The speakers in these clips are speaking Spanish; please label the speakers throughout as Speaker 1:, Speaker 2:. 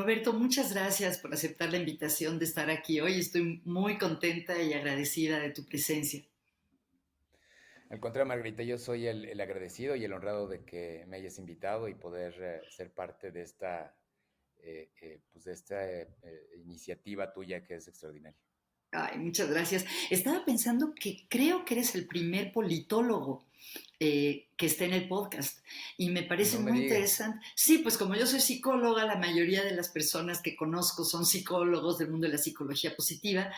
Speaker 1: Roberto, muchas gracias por aceptar la invitación de estar aquí hoy. Estoy muy contenta y agradecida de tu presencia.
Speaker 2: Al contrario, Margarita, yo soy el agradecido y el honrado de que me hayas invitado y poder ser parte de esta iniciativa tuya que es extraordinaria.
Speaker 1: Ay, muchas gracias. Estaba pensando que creo que eres el primer politólogo que está en el podcast y me parece
Speaker 2: No me
Speaker 1: muy
Speaker 2: digas.
Speaker 1: interesante. Sí, pues como yo soy psicóloga, la mayoría de las personas que conozco son psicólogos del mundo de la psicología positiva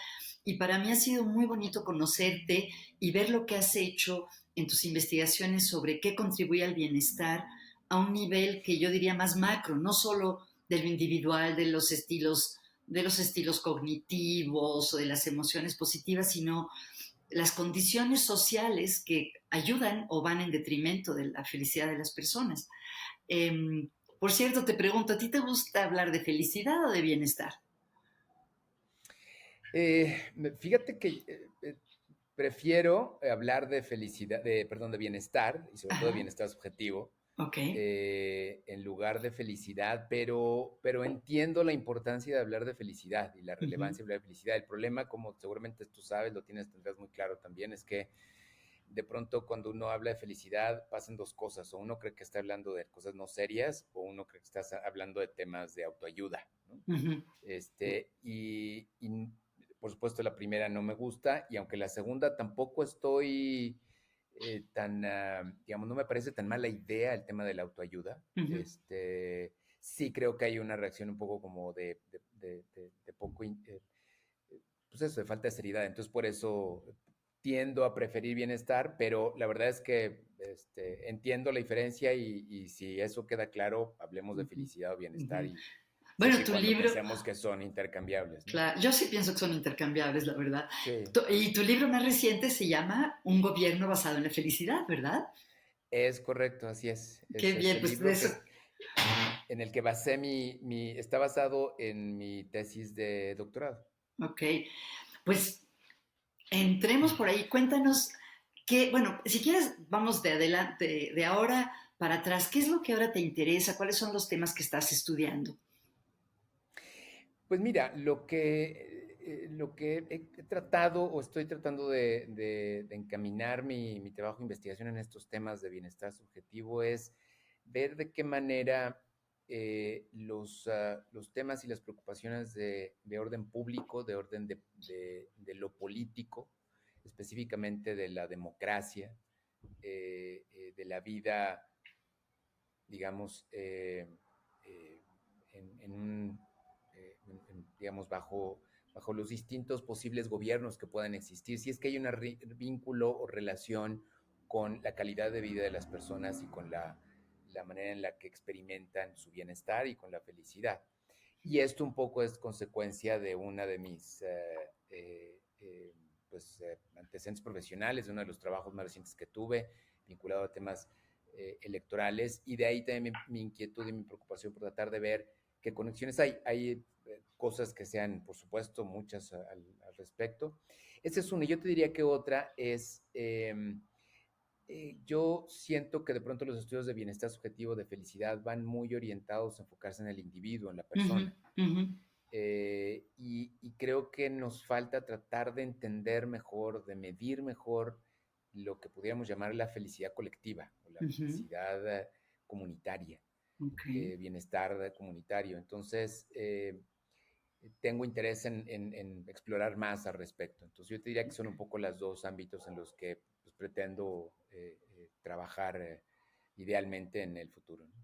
Speaker 1: y para mí ha sido muy bonito conocerte y ver lo que has hecho en tus investigaciones sobre qué contribuye al bienestar a un nivel que yo diría más macro, no solo de lo individual, de los estilos cognitivos o de las emociones positivas, sino las condiciones sociales que ayudan o van en detrimento de la felicidad de las personas. Eh, por cierto, te pregunto, ¿a ti te gusta hablar de felicidad o de bienestar?
Speaker 2: Fíjate que prefiero hablar de felicidad, perdón, de bienestar y sobre todo de
Speaker 1: Ajá,
Speaker 2: bienestar subjetivo
Speaker 1: ok.
Speaker 2: en lugar de felicidad, pero entiendo la importancia de hablar de felicidad y la
Speaker 1: Uh-huh.
Speaker 2: relevancia de hablar de felicidad. El problema, como seguramente tú sabes, tendrás muy claro también, es que de pronto cuando uno habla de felicidad pasan dos cosas, o uno cree que está hablando de cosas no serias, o uno cree que está hablando de temas de autoayuda, ¿no?
Speaker 1: Uh-huh.
Speaker 2: Y por supuesto la primera no me gusta, y aunque la segunda tampoco estoy digamos, no me parece tan mala idea el tema de la autoayuda.
Speaker 1: Uh-huh.
Speaker 2: Sí creo que hay una reacción un poco como de poco, pues eso, de falta de seriedad. Entonces por eso tiendo a preferir bienestar, pero la verdad es que entiendo la diferencia y si eso queda claro, hablemos de
Speaker 1: Uh-huh.
Speaker 2: felicidad o bienestar
Speaker 1: Uh-huh.
Speaker 2: y
Speaker 1: Bueno,
Speaker 2: siempre y
Speaker 1: tu
Speaker 2: cuando
Speaker 1: libro,
Speaker 2: pensemos que son intercambiables, ¿no?
Speaker 1: claro, yo sí pienso que son intercambiables, la verdad.
Speaker 2: Sí,
Speaker 1: Y tu libro más reciente se llama Un gobierno basado en la felicidad, ¿verdad?
Speaker 2: es correcto, así es.
Speaker 1: Qué
Speaker 2: Es
Speaker 1: bien,
Speaker 2: el
Speaker 1: pues de
Speaker 2: libro
Speaker 1: eso.
Speaker 2: en el que basé está basado en mi tesis de doctorado.
Speaker 1: Ok, pues entremos por ahí. Cuéntanos qué, bueno, si quieres, vamos de adelante, de ahora para atrás. ¿Qué es lo que ahora te interesa? ¿Cuáles son los temas que estás estudiando?
Speaker 2: Pues mira, lo que he tratado o estoy tratando de encaminar mi trabajo de investigación en estos temas de bienestar subjetivo es ver de qué manera los temas y las preocupaciones de orden público, de orden de lo político, específicamente de la democracia, de la vida, digamos, eh, en un, digamos, bajo los distintos posibles gobiernos que puedan existir, si es que hay un vínculo o relación con la calidad de vida de las personas y con la manera en la que experimentan su bienestar y con la felicidad. Y esto un poco es consecuencia de una de mis antecedentes profesionales, de uno de los trabajos más recientes que tuve, vinculado a temas electorales, y de ahí también mi inquietud y mi preocupación por tratar de ver qué conexiones hay. Hay cosas que sean, por supuesto, muchas al respecto. Esa es una. Yo te diría que otra es, yo siento que de pronto los estudios de bienestar subjetivo, de felicidad, van muy orientados a enfocarse en el individuo, en la
Speaker 1: Ujú,
Speaker 2: persona.
Speaker 1: ujú,
Speaker 2: Y creo que nos falta tratar de entender mejor, de medir mejor lo que pudiéramos llamar la felicidad colectiva o la
Speaker 1: ujú.
Speaker 2: felicidad comunitaria,
Speaker 1: Ok.
Speaker 2: bienestar comunitario. Entonces, tengo interés en explorar más al respecto. Entonces, yo te diría que son un poco los dos ámbitos en los que pues, pretendo trabajar idealmente en el futuro, ¿no?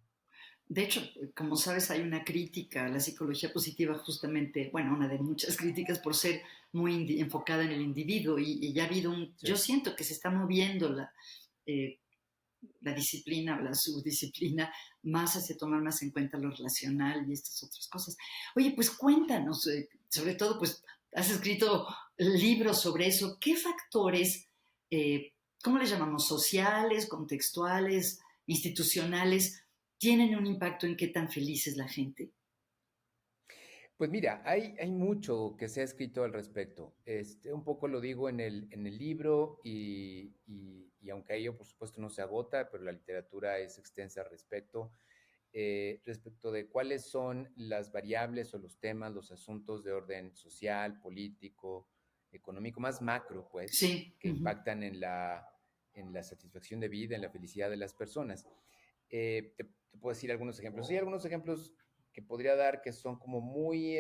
Speaker 1: De hecho, como sabes, hay una crítica a la psicología positiva justamente, bueno, una de muchas críticas por ser muy enfocada en el individuo y ya ha habido yo
Speaker 2: Sí.
Speaker 1: siento que se está moviendo eh, la disciplina o la subdisciplina más hacia tomar más en cuenta lo relacional y estas otras cosas. Oye, pues cuéntanos, sobre todo, pues has escrito libros sobre eso. ¿Qué factores, cómo les llamamos, sociales, contextuales, institucionales, tienen un impacto en qué tan feliz es la gente?
Speaker 2: Pues mira, hay mucho que se ha escrito al respecto. Un poco lo digo en el libro y aunque ello por supuesto no se agota, pero la literatura es extensa al respecto. respecto de cuáles son las variables o los temas, los asuntos de orden social, político, económico, más macro, pues,
Speaker 1: Sí.
Speaker 2: que impactan en la satisfacción de vida, en la felicidad de las personas. Te puedo decir algunos ejemplos. Sí, algunos ejemplos que podría dar que son como muy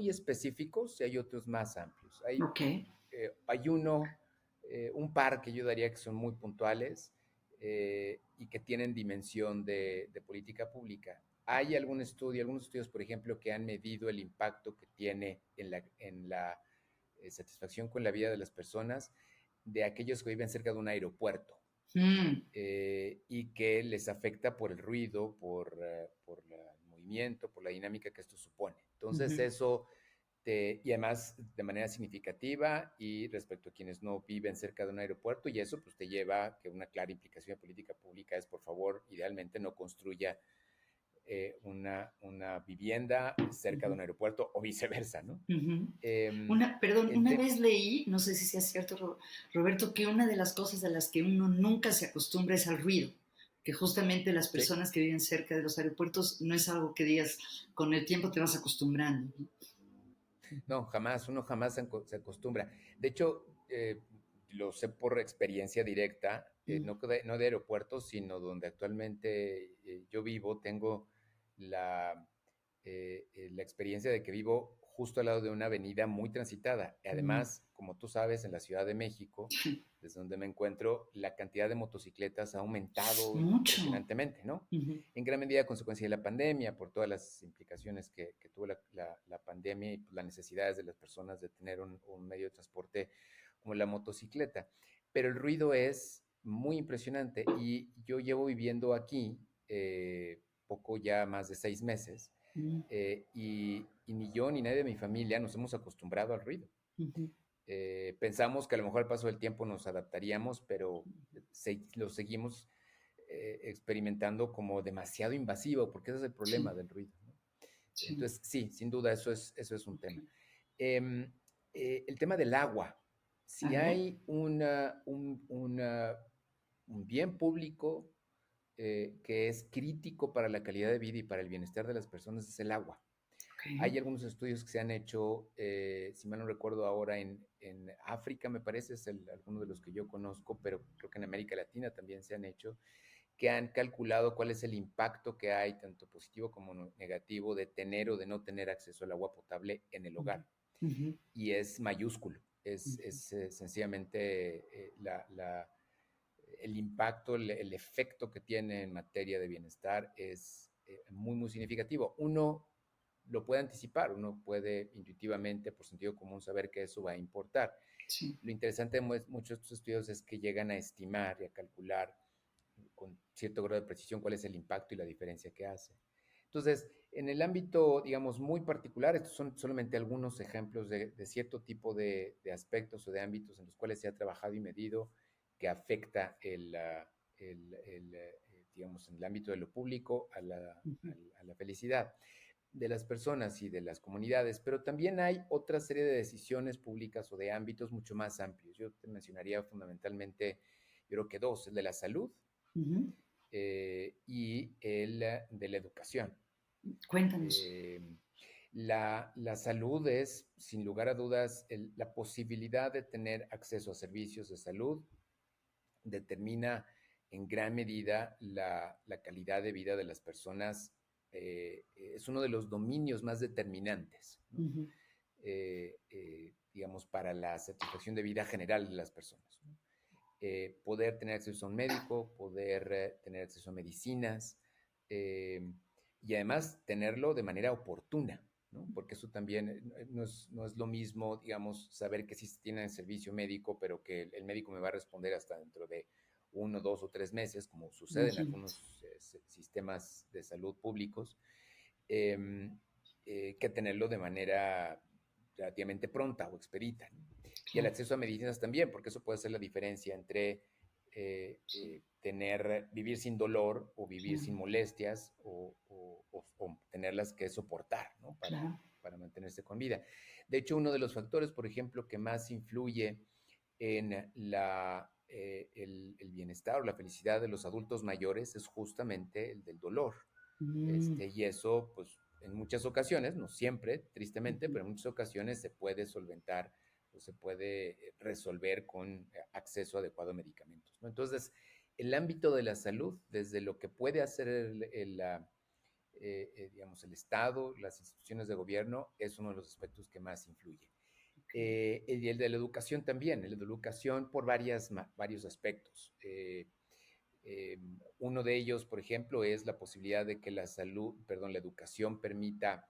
Speaker 2: específicos y hay otros más amplios.
Speaker 1: Ok.
Speaker 2: Hay un par que yo daría que son muy puntuales y que tienen dimensión de política pública. Hay algunos estudios, por ejemplo, que han medido el impacto que tiene en la satisfacción con la vida de las personas de aquellos que viven cerca de un aeropuerto
Speaker 1: Mm,
Speaker 2: y que les afecta por el ruido, por el movimiento, por la dinámica que esto supone. Entonces,
Speaker 1: ujú.
Speaker 2: y además de manera significativa y respecto a quienes no viven cerca de un aeropuerto, y eso pues te lleva a que una clara implicación de política pública es, por favor, idealmente no construya una vivienda cerca de
Speaker 1: Ujú.
Speaker 2: un aeropuerto o viceversa, ¿no?
Speaker 1: Ujú.
Speaker 2: Eh,
Speaker 1: Perdón,
Speaker 2: el
Speaker 1: una
Speaker 2: te-
Speaker 1: vez leí, no sé si sea cierto, Roberto, que una de las cosas a las que uno nunca se acostumbra es al ruido, que justamente las
Speaker 2: sí,
Speaker 1: personas que viven cerca de los aeropuertos no es algo que digas, con el tiempo te vas acostumbrando.
Speaker 2: no, jamás, uno jamás se acostumbra. De hecho, lo sé por experiencia directa,
Speaker 1: Mm.
Speaker 2: no de aeropuertos, sino donde actualmente yo vivo, tengo la experiencia de que vivo justo al lado de una avenida muy transitada.
Speaker 1: Mm.
Speaker 2: Además, como tú sabes, en la Ciudad de México, desde donde me encuentro, la cantidad de motocicletas ha aumentado
Speaker 1: Mucho.
Speaker 2: impresionantemente, ¿no?
Speaker 1: Ujú.
Speaker 2: En gran medida a consecuencia de la pandemia, por todas las implicaciones que tuvo la pandemia y pues, las necesidades de las personas de tener un medio de transporte como la motocicleta. Pero el ruido es muy impresionante y yo llevo viviendo aquí poco ya más de 6 meses
Speaker 1: Mm.
Speaker 2: y ni yo ni nadie de mi familia nos hemos acostumbrado al ruido.
Speaker 1: Ujú.
Speaker 2: Pensamos que a lo mejor al paso del tiempo nos adaptaríamos, pero lo seguimos experimentando como demasiado invasivo, porque ese es el problema
Speaker 1: Sí,
Speaker 2: del ruido, ¿no?
Speaker 1: sí.
Speaker 2: Entonces, sí, sin duda, eso es un
Speaker 1: Ok.
Speaker 2: tema. Em, el tema del agua.
Speaker 1: A
Speaker 2: Si
Speaker 1: ver.
Speaker 2: hay un bien público que es crítico para la calidad de vida y para el bienestar de las personas, es el agua.
Speaker 1: Ok.
Speaker 2: Hay algunos estudios que se han hecho, si mal no recuerdo ahora, en África, me parece, es alguno de los que yo conozco, pero creo que en América Latina también se han hecho, que han calculado cuál es el impacto que hay, tanto positivo como negativo, de tener o de no tener acceso al agua potable en el
Speaker 1: Ujú.
Speaker 2: hogar.
Speaker 1: Ujú.
Speaker 2: Y es mayúsculo,
Speaker 1: Ujú.
Speaker 2: sencillamente el impacto, el efecto que tiene en materia de bienestar es muy, muy significativo. Uno lo puede anticipar, uno puede intuitivamente, por sentido común, saber que eso va a importar.
Speaker 1: Sí.
Speaker 2: Lo interesante de muchos de estos estudios es que llegan a estimar y a calcular con cierto grado de precisión cuál es el impacto y la diferencia que hace. Entonces, en el ámbito, digamos, muy particular, estos son solamente algunos ejemplos de cierto tipo de aspectos o de ámbitos en los cuales se ha trabajado y medido que afecta digamos, en el ámbito de lo público
Speaker 1: Ujú.
Speaker 2: a la felicidad de las personas y de las comunidades, pero también hay otra serie de decisiones públicas o de ámbitos mucho más amplios. Yo te mencionaría fundamentalmente, yo creo que dos, el de la salud
Speaker 1: Ujú.
Speaker 2: y el de la educación.
Speaker 1: Cuéntanos.
Speaker 2: Eh, la salud es, sin lugar a dudas, la posibilidad de tener acceso a servicios de salud determina en gran medida la calidad de vida de las personas. Es uno de los dominios más determinantes, ¿no?
Speaker 1: Ujú.
Speaker 2: Digamos, para la satisfacción de vida general de las personas, ¿no? Poder tener acceso a un médico, poder tener acceso a medicinas eh, y además tenerlo de manera oportuna, ¿no? Porque eso también no es lo mismo, digamos, saber que sí se tiene el servicio médico, pero que el médico me va a responder hasta dentro de 1, 2 o 3 meses, como sucede en
Speaker 1: Imagínate.
Speaker 2: algunos sistemas de salud públicos, eh, que tenerlo de manera relativamente pronta o expedita, ¿no? Y el
Speaker 1: Claro.
Speaker 2: acceso a medicinas también, porque eso puede ser la diferencia entre vivir sin dolor o vivir
Speaker 1: Claro.
Speaker 2: sin molestias o tenerlas que soportar, ¿no? Para,
Speaker 1: Claro.
Speaker 2: para mantenerse con vida. De hecho, uno de los factores, por ejemplo, que más influye en el bienestar o la felicidad de los adultos mayores es justamente el del dolor.
Speaker 1: Mm,
Speaker 2: Y eso, pues, en muchas ocasiones, no siempre, tristemente,
Speaker 1: ujú.
Speaker 2: pero en muchas ocasiones se puede solventar o se puede resolver con acceso adecuado a medicamentos, ¿no? Entonces, el ámbito de la salud, desde lo que puede hacer digamos, el Estado, las instituciones de gobierno, es uno de los aspectos que más influye. Y el de la educación también, el de la educación por varios aspectos. Uno de ellos, por ejemplo, es la posibilidad de que la educación permita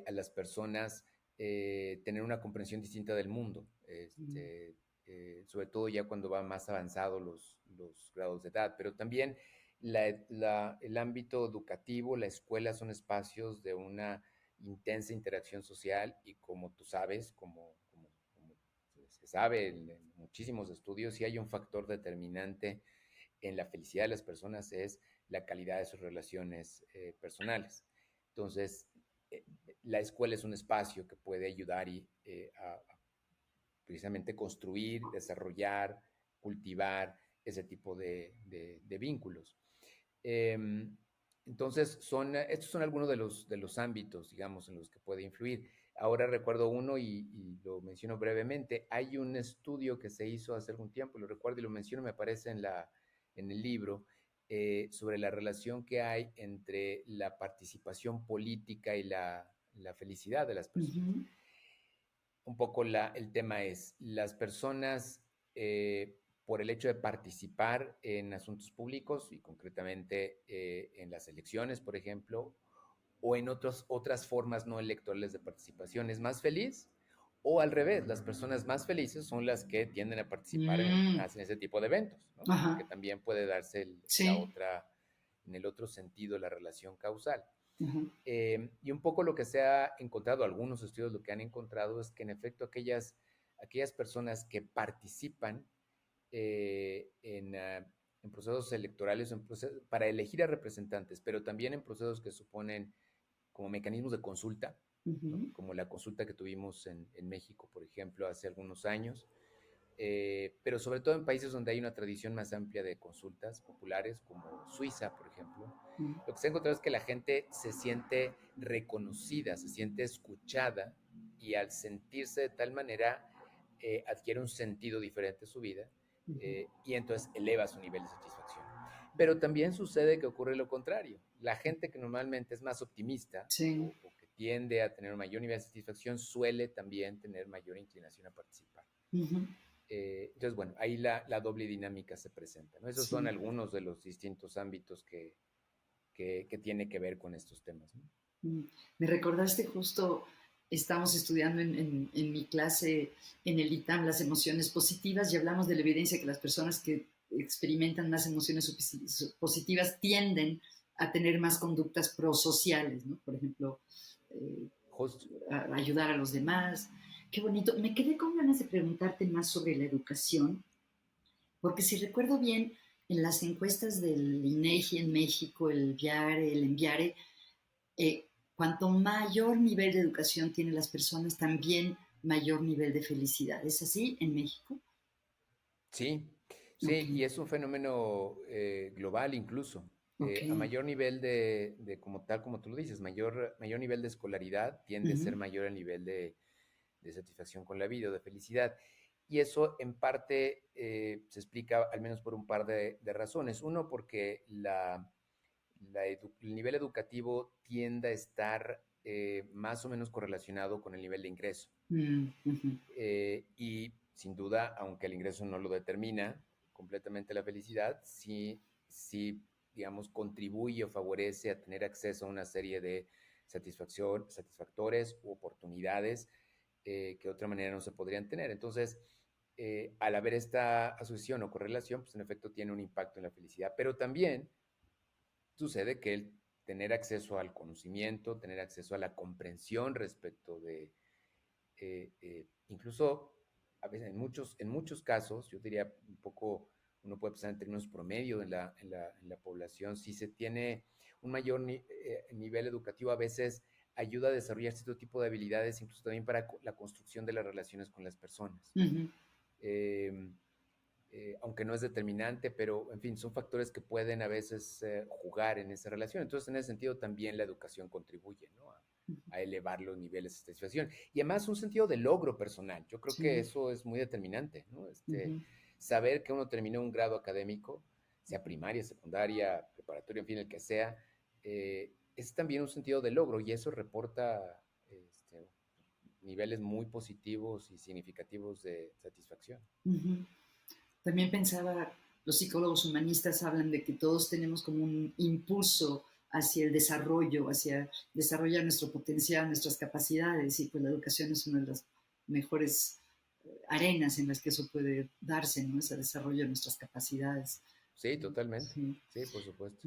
Speaker 2: a las personas tener una comprensión distinta del mundo,
Speaker 1: Mm,
Speaker 2: sobre todo ya cuando van más avanzados los grados de edad, pero también el ámbito educativo, la escuela son espacios de una intensa interacción social y como tú sabes, como se sabe en muchísimos estudios, si hay un factor determinante en la felicidad de las personas es la calidad de sus relaciones personales. Entonces, eh, la escuela es un espacio que puede ayudar a precisamente construir, desarrollar, cultivar ese tipo de vínculos. Eh, entonces, estos son algunos de los ámbitos, digamos, en los que puede influir. Ahora recuerdo uno y lo menciono brevemente. Hay un estudio que se hizo hace algún tiempo, lo recuerdo y lo menciono, me parece en el libro, sobre la relación que hay entre la participación política y la felicidad de las personas.
Speaker 1: ujú,
Speaker 2: Un poco el tema es, las personas, por el hecho de participar en asuntos públicos y concretamente en las elecciones, por ejemplo, o en otras formas no electorales de participación, ¿es más feliz? O al revés, las personas más felices son las que tienden a participar
Speaker 1: mm,
Speaker 2: más en ese tipo de eventos, ¿no? Porque
Speaker 1: ajá,
Speaker 2: también puede darse
Speaker 1: sí,
Speaker 2: en el otro sentido la relación causal.
Speaker 1: ajá,
Speaker 2: Y un poco lo que se ha encontrado, algunos estudios lo que han encontrado es que en efecto aquellas personas que participan en procesos electorales, para elegir a representantes, pero también en procesos que suponen como mecanismos de consulta, ¿no?
Speaker 1: ujú,
Speaker 2: Como la consulta que tuvimos en México, por ejemplo, hace algunos años, pero sobre todo en países donde hay una tradición más amplia de consultas populares, como Suiza, por ejemplo,
Speaker 1: mm,
Speaker 2: lo que se ha encontrado es que la gente se siente reconocida, se siente escuchada y al sentirse de tal manera adquiere un sentido diferente a su vida
Speaker 1: ujú.
Speaker 2: y entonces eleva su nivel de satisfacción. Pero también sucede que ocurre lo contrario. La gente que normalmente es más optimista
Speaker 1: Sí,
Speaker 2: o que tiende a tener un mayor nivel de satisfacción suele también tener mayor inclinación a participar.
Speaker 1: ujú,
Speaker 2: Entonces, bueno, ahí la doble dinámica se presenta, ¿no? Esos son
Speaker 1: sí.
Speaker 2: algunos de los distintos ámbitos que tiene que ver con estos temas, ¿no?
Speaker 1: Mm. Me recordaste justo, estamos estudiando en mi clase en el ITAM las emociones positivas y hablamos de la evidencia que las personas que experimentan más emociones positivas tienden a tener más conductas prosociales, ¿no? Por ejemplo, eh,
Speaker 2: Justo.
Speaker 1: a ayudar a los demás. Qué bonito. Me quedé con ganas de preguntarte más sobre la educación, porque si recuerdo bien, en las encuestas del INEGI en México, el Enviare, cuanto mayor nivel de educación tienen las personas, también mayor nivel de felicidad. ¿Es así en México?
Speaker 2: Sí,
Speaker 1: Ok,
Speaker 2: sí, y es un fenómeno global incluso.
Speaker 1: ok.
Speaker 2: A mayor nivel como tal, como tú lo dices, mayor nivel de escolaridad tiende a ser
Speaker 1: Ujú,
Speaker 2: mayor el nivel de satisfacción con la vida o de felicidad. Y eso en parte se explica al menos por un par de razones. Uno, porque el nivel educativo tiende a estar más o menos correlacionado con el nivel de ingreso.
Speaker 1: mm, ujú,
Speaker 2: Y sin duda, aunque el ingreso no lo determina completamente la felicidad, sí, digamos, contribuye o favorece a tener acceso a una serie de satisfactores u oportunidades que de otra manera no se podrían tener. Entonces, al haber esta asociación o correlación, pues en efecto tiene un impacto en la felicidad, pero también sucede que el tener acceso al conocimiento, tener acceso a la comprensión respecto de incluso a veces en muchos casos, yo diría un poco, uno puede pensar en términos promedio en la población, si se tiene un mayor nivel educativo, a veces ayuda a desarrollar cierto tipo de habilidades, incluso también para la construcción de las relaciones con las personas.
Speaker 1: ujú,
Speaker 2: Eh, aunque no es determinante, pero en fin, son factores que pueden a veces jugar en esa relación. Entonces, en ese sentido, también la educación contribuye, ¿no? A elevar los niveles de satisfacción. Y además un sentido de logro personal. Yo creo que
Speaker 1: Sí.
Speaker 2: eso es muy determinante, ¿no?
Speaker 1: Ujú.
Speaker 2: Saber que uno terminó un grado académico, sea primaria, secundaria, preparatoria, en fin, el que sea, es también un sentido de logro y eso reporta niveles muy positivos y significativos de satisfacción.
Speaker 1: Ujú. También pensaba, los psicólogos humanistas hablan de que todos tenemos como un impulso hacia el desarrollo, hacia desarrollar nuestro potencial, nuestras capacidades, y pues la educación es una de las mejores arenas en las que eso puede darse, ¿no? Ese desarrollo de nuestras capacidades.
Speaker 2: Sí, totalmente.
Speaker 1: Sí.
Speaker 2: Sí, por supuesto.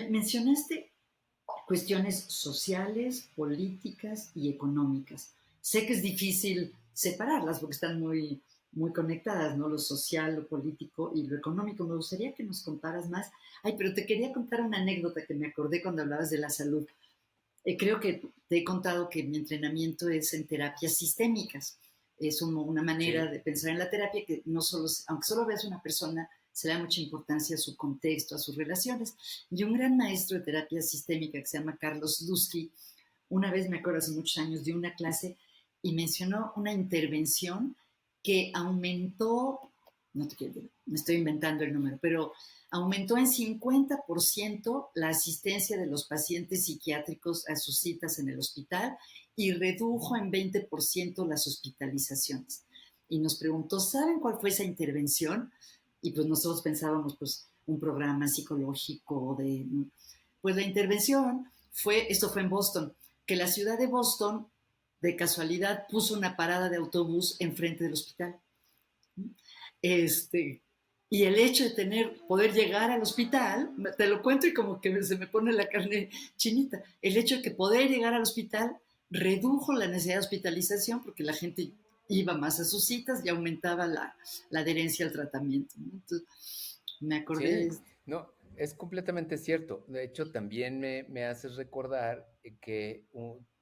Speaker 1: Mencionaste cuestiones sociales, políticas y económicas. Sé que es difícil separarlas porque están muy conectadas, ¿no? Lo social, lo político y lo económico. Me gustaría que nos contaras más. Ay, pero te quería contar una anécdota que me acordé cuando hablabas de la salud. Creo que te he contado que mi entrenamiento es en terapias sistémicas. Es una manera
Speaker 2: Sí,
Speaker 1: de pensar en la terapia que no solo, aunque solo veas una persona, se le da mucha importancia a su contexto, a sus relaciones. Y un gran maestro de terapia sistémica que se llama Carlos Lusky, una vez, me acuerdo, hace muchos años, dio una clase y mencionó una intervención que aumentó, no te quiero, me estoy inventando el número, pero aumentó en 50% la asistencia de los pacientes psiquiátricos a sus citas en el hospital y redujo en 20% las hospitalizaciones. Y nos preguntó, ¿saben cuál fue esa intervención? Y pues nosotros pensábamos, pues, un programa psicológico de... Pues la intervención fue, esto fue en Boston, que la ciudad de Boston, de casualidad, puso una parada de autobús enfrente del hospital. Este, y el hecho de poder llegar al hospital, te lo cuento y como que se me pone la carne chinita, el hecho de que poder llegar al hospital redujo la necesidad de hospitalización porque la gente iba más a sus citas y aumentaba la adherencia al tratamiento, ¿no? Entonces, me acordé de
Speaker 2: sí,
Speaker 1: esto.
Speaker 2: no, es completamente cierto. De hecho, también me haces recordar que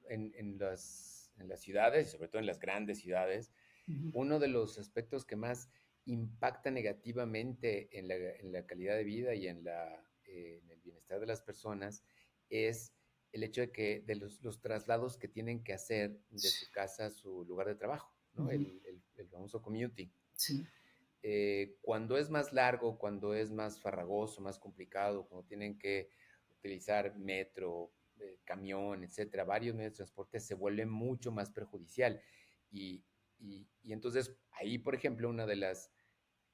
Speaker 2: en las ciudades, y sobre todo en las grandes ciudades,
Speaker 1: Uh -huh.
Speaker 2: uno de los aspectos que más impacta negativamente en la calidad de vida y en el bienestar de las personas es el hecho de que de los traslados que tienen que hacer de su casa a su lugar de trabajo,
Speaker 1: Uh
Speaker 2: ¿no?
Speaker 1: -huh.
Speaker 2: El famoso commuting.
Speaker 1: Sí.
Speaker 2: Cuando es más largo, cuando es más farragoso, más complicado, cuando tienen que utilizar metro, camión, etcétera, varios medios de transporte, se vuelve mucho más perjudicial. Y, y entonces ahí, por ejemplo, una de las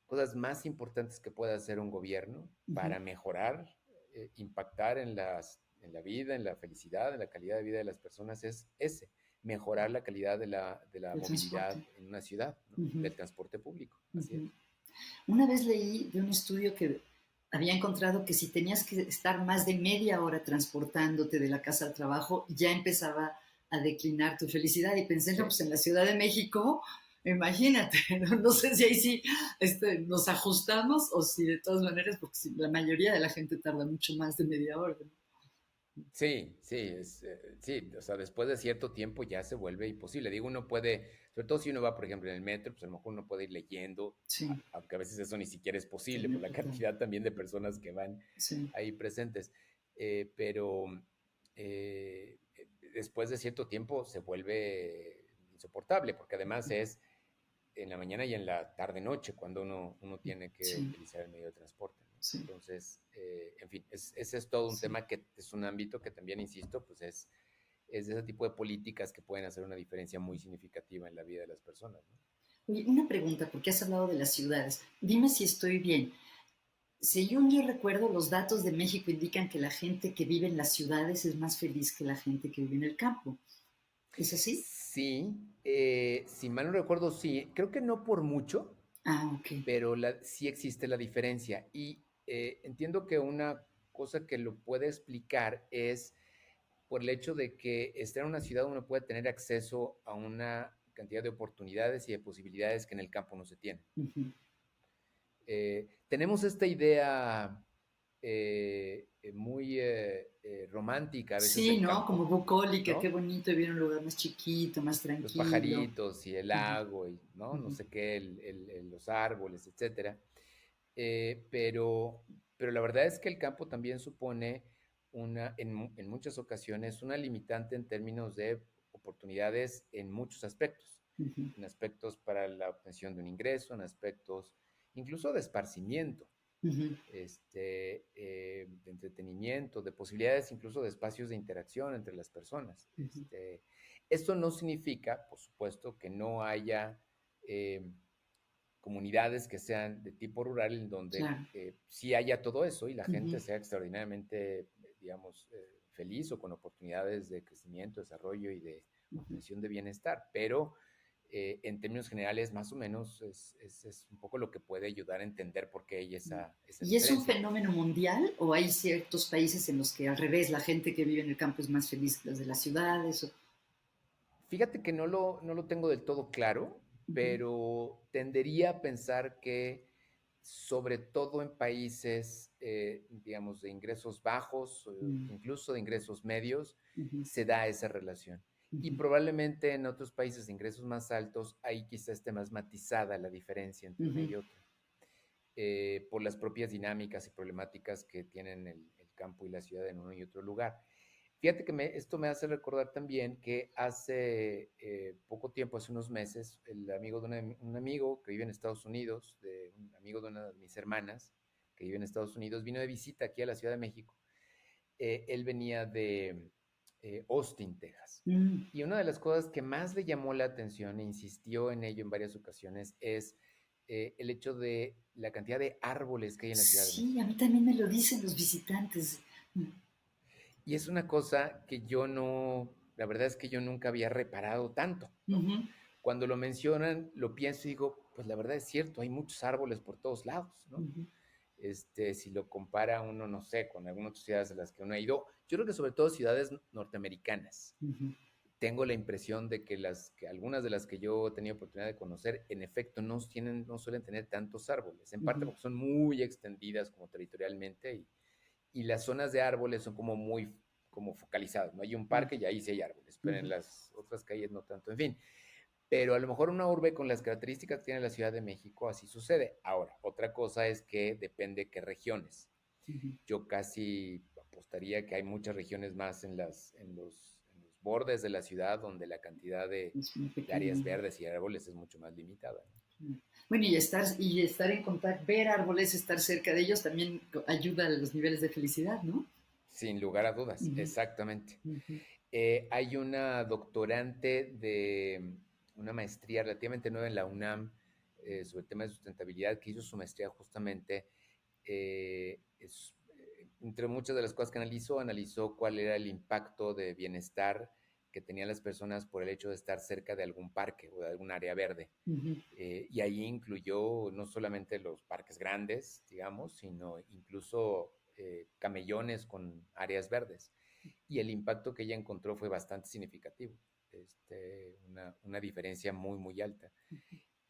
Speaker 2: cosas más importantes que puede hacer un gobierno
Speaker 1: Uh -huh.
Speaker 2: para mejorar, impactar en la vida, en la felicidad, en la calidad de vida de las personas es ese, mejorar la calidad de la
Speaker 1: El transporte.
Speaker 2: movilidad en una ciudad, ¿no?
Speaker 1: Uh -huh.
Speaker 2: Del transporte público,
Speaker 1: Uh
Speaker 2: así es.
Speaker 1: -huh. Una vez leí de un estudio que había encontrado que si tenías que estar más de media hora transportándote de la casa al trabajo, ya empezaba a declinar tu felicidad. Y pensé, no,
Speaker 2: Sí,
Speaker 1: pues en la Ciudad de México, imagínate, no sé si ahí sí nos ajustamos o si de todas maneras, porque si, la mayoría de la gente tarda mucho más de media hora, ¿no?
Speaker 2: sí, sí, sí, o sea, después de cierto tiempo ya se vuelve imposible. Digo, uno puede, sobre todo si uno va, por ejemplo, en el metro, pues a lo mejor uno puede ir leyendo,
Speaker 1: Sí,
Speaker 2: aunque a veces eso ni siquiera es
Speaker 1: sí,
Speaker 2: posible por la cantidad también de personas que van
Speaker 1: sí.
Speaker 2: ahí presentes. Pero después de cierto tiempo se vuelve insoportable, porque además es en la mañana y en la tarde-noche cuando uno tiene que
Speaker 1: Sí,
Speaker 2: utilizar el medio de transporte, ¿no?
Speaker 1: sí,
Speaker 2: Entonces, en fin, ese es todo un
Speaker 1: sí.
Speaker 2: tema que es un ámbito que también, insisto, pues es de ese tipo de políticas que pueden hacer una diferencia muy significativa en la vida de las personas, ¿no?
Speaker 1: Oye, una pregunta, porque has hablado de las ciudades. Dime si estoy bien. Según yo recuerdo, los datos de México indican que la gente que vive en las ciudades es más feliz que la gente que vive en el campo. ¿Es así?
Speaker 2: Sí, si mal no recuerdo, sí, creo que no por mucho,
Speaker 1: Ah, ok.
Speaker 2: pero sí existe la diferencia. Y entiendo que una cosa que lo puede explicar es por el hecho de que estar en una ciudad uno puede tener acceso a una cantidad de oportunidades y de posibilidades que en el campo no se tienen.
Speaker 1: Ujú.
Speaker 2: Tenemos esta idea muy romántica a veces
Speaker 1: Sí,
Speaker 2: del
Speaker 1: ¿no? Como
Speaker 2: campo,
Speaker 1: bucólica, qué
Speaker 2: ¿no?
Speaker 1: bonito vivir en un lugar más chiquito, más
Speaker 2: Los
Speaker 1: tranquilo.
Speaker 2: pajaritos y el
Speaker 1: Ujú,
Speaker 2: lago y ¿no? No
Speaker 1: ujú.
Speaker 2: sé qué, los árboles, etcétera. pero la verdad es que el campo también supone en muchas ocasiones una limitante en términos de oportunidades en muchos aspectos,
Speaker 1: Ujú,
Speaker 2: en aspectos para la obtención de un ingreso, en aspectos incluso de esparcimiento,
Speaker 1: ujú,
Speaker 2: de entretenimiento, de posibilidades incluso de espacios de interacción entre las personas.
Speaker 1: ujú.
Speaker 2: Esto no significa, por supuesto, que no haya eh, comunidades que sean de tipo rural en donde
Speaker 1: Claro.
Speaker 2: sí haya todo eso y la
Speaker 1: Ujú.
Speaker 2: gente sea extraordinariamente, digamos, feliz o con oportunidades de crecimiento, desarrollo y de
Speaker 1: Ujú.
Speaker 2: obtención de bienestar. Pero en términos generales, más o menos es un poco lo que puede ayudar a entender por qué hay esa
Speaker 1: ¿Y es un
Speaker 2: diferencia.
Speaker 1: fenómeno mundial o hay ciertos países en los que al revés la gente que vive en el campo es más feliz que las de las ciudades?
Speaker 2: Fíjate que no lo tengo del todo claro,
Speaker 1: Ujú,
Speaker 2: pero tendería a pensar que sobre todo en países, digamos, de ingresos bajos,
Speaker 1: mm,
Speaker 2: incluso de ingresos medios,
Speaker 1: ujú,
Speaker 2: se da esa relación. Y
Speaker 1: ujú,
Speaker 2: probablemente en otros países de ingresos más altos, ahí quizá esté más matizada la diferencia entre una
Speaker 1: ujú.
Speaker 2: y otra, por las propias dinámicas y problemáticas que tienen el campo y la ciudad en uno y otro lugar. Fíjate que esto me hace recordar también que hace poco tiempo, hace unos meses, el amigo de un amigo que vive en Estados Unidos, de un amigo de una de mis hermanas que vive en Estados Unidos, vino de visita aquí a la Ciudad de México. Él venía de Austin, Texas.
Speaker 1: Mm.
Speaker 2: Y una de las cosas que más le llamó la atención e insistió en ello en varias ocasiones es el hecho de la cantidad de árboles que hay en la Ciudad de
Speaker 1: Sí, a
Speaker 2: México.
Speaker 1: mí también me lo dicen los visitantes.
Speaker 2: Y es una cosa que yo no, la verdad es que yo nunca había reparado tanto, ¿no?
Speaker 1: Ujú,
Speaker 2: Cuando lo mencionan, lo pienso y digo, pues la verdad es cierto, hay muchos árboles por todos lados, ¿no?
Speaker 1: ujú,
Speaker 2: Si lo compara uno, no sé, con algunas otras ciudades a las que uno ha ido, yo creo que sobre todo ciudades norteamericanas.
Speaker 1: ujú,
Speaker 2: Tengo la impresión de que algunas de las que yo he tenido oportunidad de conocer, en efecto, no suelen tener tantos árboles, en parte
Speaker 1: ujú,
Speaker 2: porque son muy extendidas como territorialmente y las zonas de árboles son como muy como focalizadas, ¿no? Hay un parque y ahí sí hay árboles, pero en
Speaker 1: ujú,
Speaker 2: las otras calles no tanto, en fin. Pero a lo mejor una urbe con las características que tiene la Ciudad de México, así sucede. Ahora, otra cosa es que depende qué regiones.
Speaker 1: ujú.
Speaker 2: Yo casi apostaría que hay muchas regiones más en los bordes de la ciudad donde la cantidad
Speaker 1: Es muy
Speaker 2: de áreas
Speaker 1: pequeño.
Speaker 2: verdes y árboles es mucho más limitada, ¿no?
Speaker 1: Bueno, y estar en contacto, ver árboles, estar cerca de ellos también ayuda a los niveles de felicidad, ¿no?
Speaker 2: Sin lugar a dudas,
Speaker 1: Ujú,
Speaker 2: exactamente.
Speaker 1: ujú,
Speaker 2: Hay una doctorante de una maestría relativamente nueva en la UNAM sobre el tema de sustentabilidad que hizo su maestría justamente, entre muchas de las cosas que analizó cuál era el impacto de bienestar que tenían las personas por el hecho de estar cerca de algún parque o de algún área verde.
Speaker 1: ujú.
Speaker 2: Y ahí incluyó no solamente los parques grandes, digamos, sino incluso camellones con áreas verdes. Y el impacto que ella encontró fue bastante significativo, una diferencia muy, muy alta.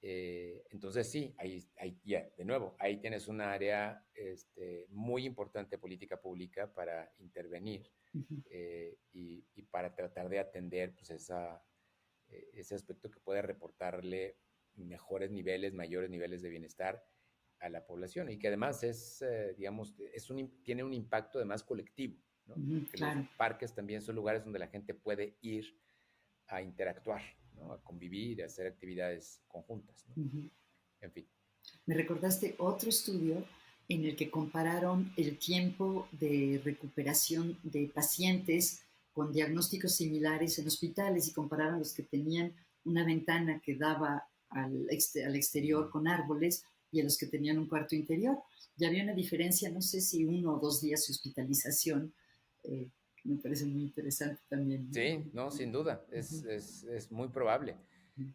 Speaker 2: Entonces sí, ya, de nuevo, ahí tienes un área muy importante de política pública para intervenir
Speaker 1: Ujú.
Speaker 2: y para tratar de atender pues, ese aspecto que puede reportarle mejores niveles, mayores niveles de bienestar a la población y que además digamos, tiene un impacto además colectivo, ¿no?
Speaker 1: Ujú,
Speaker 2: Porque los
Speaker 1: claro.
Speaker 2: parques también son lugares donde la gente puede ir a interactuar, ¿no? A convivir, a hacer actividades conjuntas, ¿no?
Speaker 1: Ujú.
Speaker 2: En fin.
Speaker 1: Me recordaste otro estudio en el que compararon el tiempo de recuperación de pacientes con diagnósticos similares en hospitales y compararon los que tenían una ventana que daba al exterior con árboles y a los que tenían un cuarto interior. Y había una diferencia, no sé si 1 o 2 días de hospitalización, que me parece muy interesante también, ¿no?
Speaker 2: Sí, no, sin duda,
Speaker 1: Ujú,
Speaker 2: es muy probable.
Speaker 1: ujú.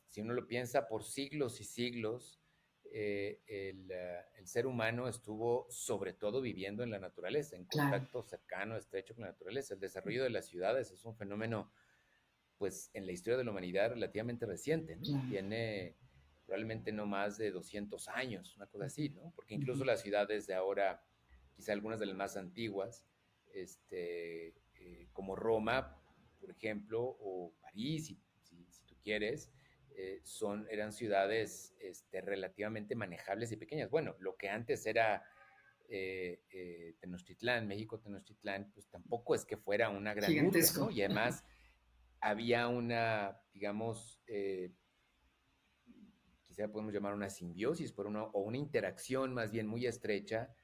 Speaker 2: Si uno lo piensa, por siglos y siglos, el ser humano estuvo sobre todo viviendo en la naturaleza, en
Speaker 1: Claro,
Speaker 2: contacto cercano, estrecho con la naturaleza. El desarrollo de las ciudades es un fenómeno, pues, en la historia de la humanidad relativamente reciente, ¿no?
Speaker 1: claro.
Speaker 2: Tiene probablemente no más de 200 años, una cosa
Speaker 1: Ujú,
Speaker 2: así, ¿no? Porque
Speaker 1: ujú.
Speaker 2: incluso las ciudades de ahora, quizá algunas de las más antiguas, como Roma, por ejemplo, o París, si tú quieres, eran ciudades relativamente manejables y pequeñas. Bueno, lo que antes era Tenochtitlán, México Tenochtitlán, pues tampoco es que fuera una gran urbe, ¿no?
Speaker 1: Gigantesco.
Speaker 2: Y además había una, digamos, quizá podemos llamar una simbiosis o una interacción más bien muy estrecha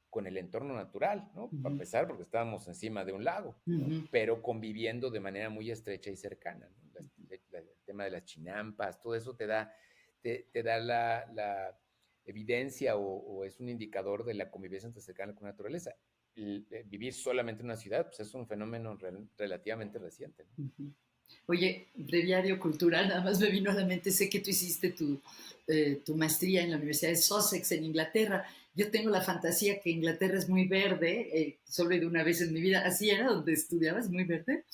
Speaker 2: con el entorno natural, ¿no? A
Speaker 1: Ujú,
Speaker 2: pesar porque estábamos encima de un lago, ¿no?
Speaker 1: ujú.
Speaker 2: Pero conviviendo de manera muy estrecha y cercana, ¿no? El tema de las chinampas, todo eso te da la evidencia o es un indicador de la convivencia entre cercana con la naturaleza. Vivir solamente en una ciudad, pues es un fenómeno relativamente reciente, ¿no?
Speaker 1: Ujú. Oye, breviario cultural, nada más me vino a la mente, sé que tú hiciste tu maestría en la Universidad de Sussex en Inglaterra. Yo tengo la fantasía que Inglaterra es muy verde, solo he ido una vez en mi vida. ¿Así era donde estudiabas, muy verde?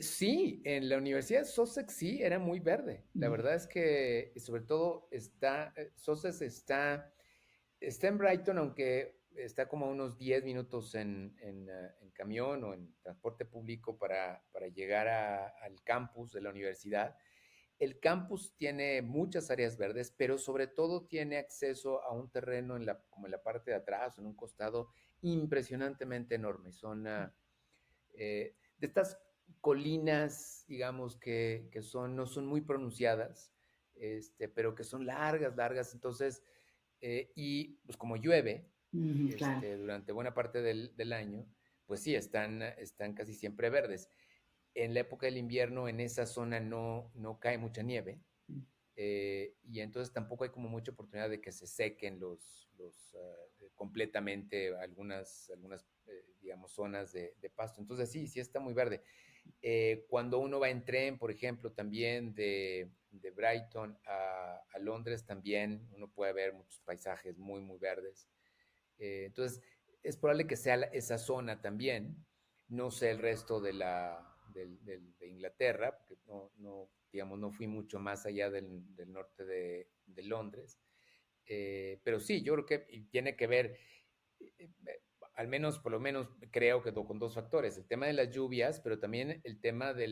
Speaker 2: Sí, en la Universidad de Sussex sí era muy verde. La
Speaker 1: Mm,
Speaker 2: verdad es que sobre todo Sussex está en Brighton, aunque está como a unos 10 minutos en camión o en transporte público para llegar al campus de la universidad. El campus tiene muchas áreas verdes, pero sobre todo tiene acceso a un terreno como en la parte de atrás, en un costado impresionantemente enorme. Son de estas colinas, digamos, no son muy pronunciadas, pero que son largas, largas. Entonces, y pues como llueve
Speaker 1: claro.
Speaker 2: durante buena parte del año, pues sí, están casi siempre verdes. En la época del invierno, en esa zona no cae mucha nieve, y entonces tampoco hay como mucha oportunidad de que se sequen completamente algunas digamos, zonas de pasto. Entonces sí está muy verde. Cuando uno va en tren, por ejemplo, también de Brighton a Londres, también uno puede ver muchos paisajes muy, muy verdes. Entonces, es probable que sea esa zona también. No sé el resto de Inglaterra, porque digamos, no fui mucho más allá del norte de Londres. Pero sí, yo creo que tiene que ver, eh, al menos, por lo menos, creo que con dos factores. El tema de las lluvias, pero también el tema de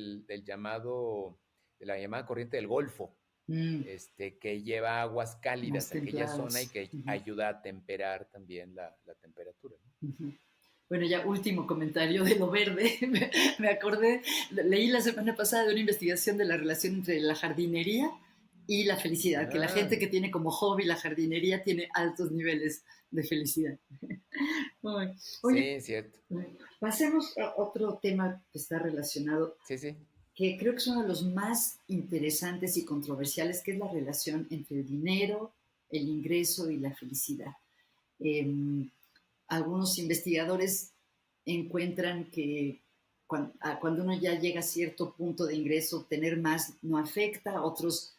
Speaker 2: la llamada corriente del Golfo,
Speaker 1: Mm,
Speaker 2: que lleva aguas
Speaker 1: más
Speaker 2: cálidas a aquella zona y
Speaker 1: templados.
Speaker 2: que
Speaker 1: Ujú,
Speaker 2: ayuda a temperar también la temperatura, ¿no?
Speaker 1: ujú. Bueno, ya último comentario de lo verde. Me acordé, leí la semana pasada de una investigación de la relación entre la jardinería y la felicidad, que la
Speaker 2: Ah,
Speaker 1: gente que tiene como hobby la jardinería tiene altos niveles de felicidad. Ay, oye,
Speaker 2: sí, cierto.
Speaker 1: pasemos a otro tema que está relacionado,
Speaker 2: Sí, sí.
Speaker 1: que creo que es uno de los más interesantes y controversiales, que es la relación entre el dinero, el ingreso y la felicidad. Eh, Algunos investigadores encuentran que cuando uno ya llega a cierto punto de ingreso, tener más no afecta, otros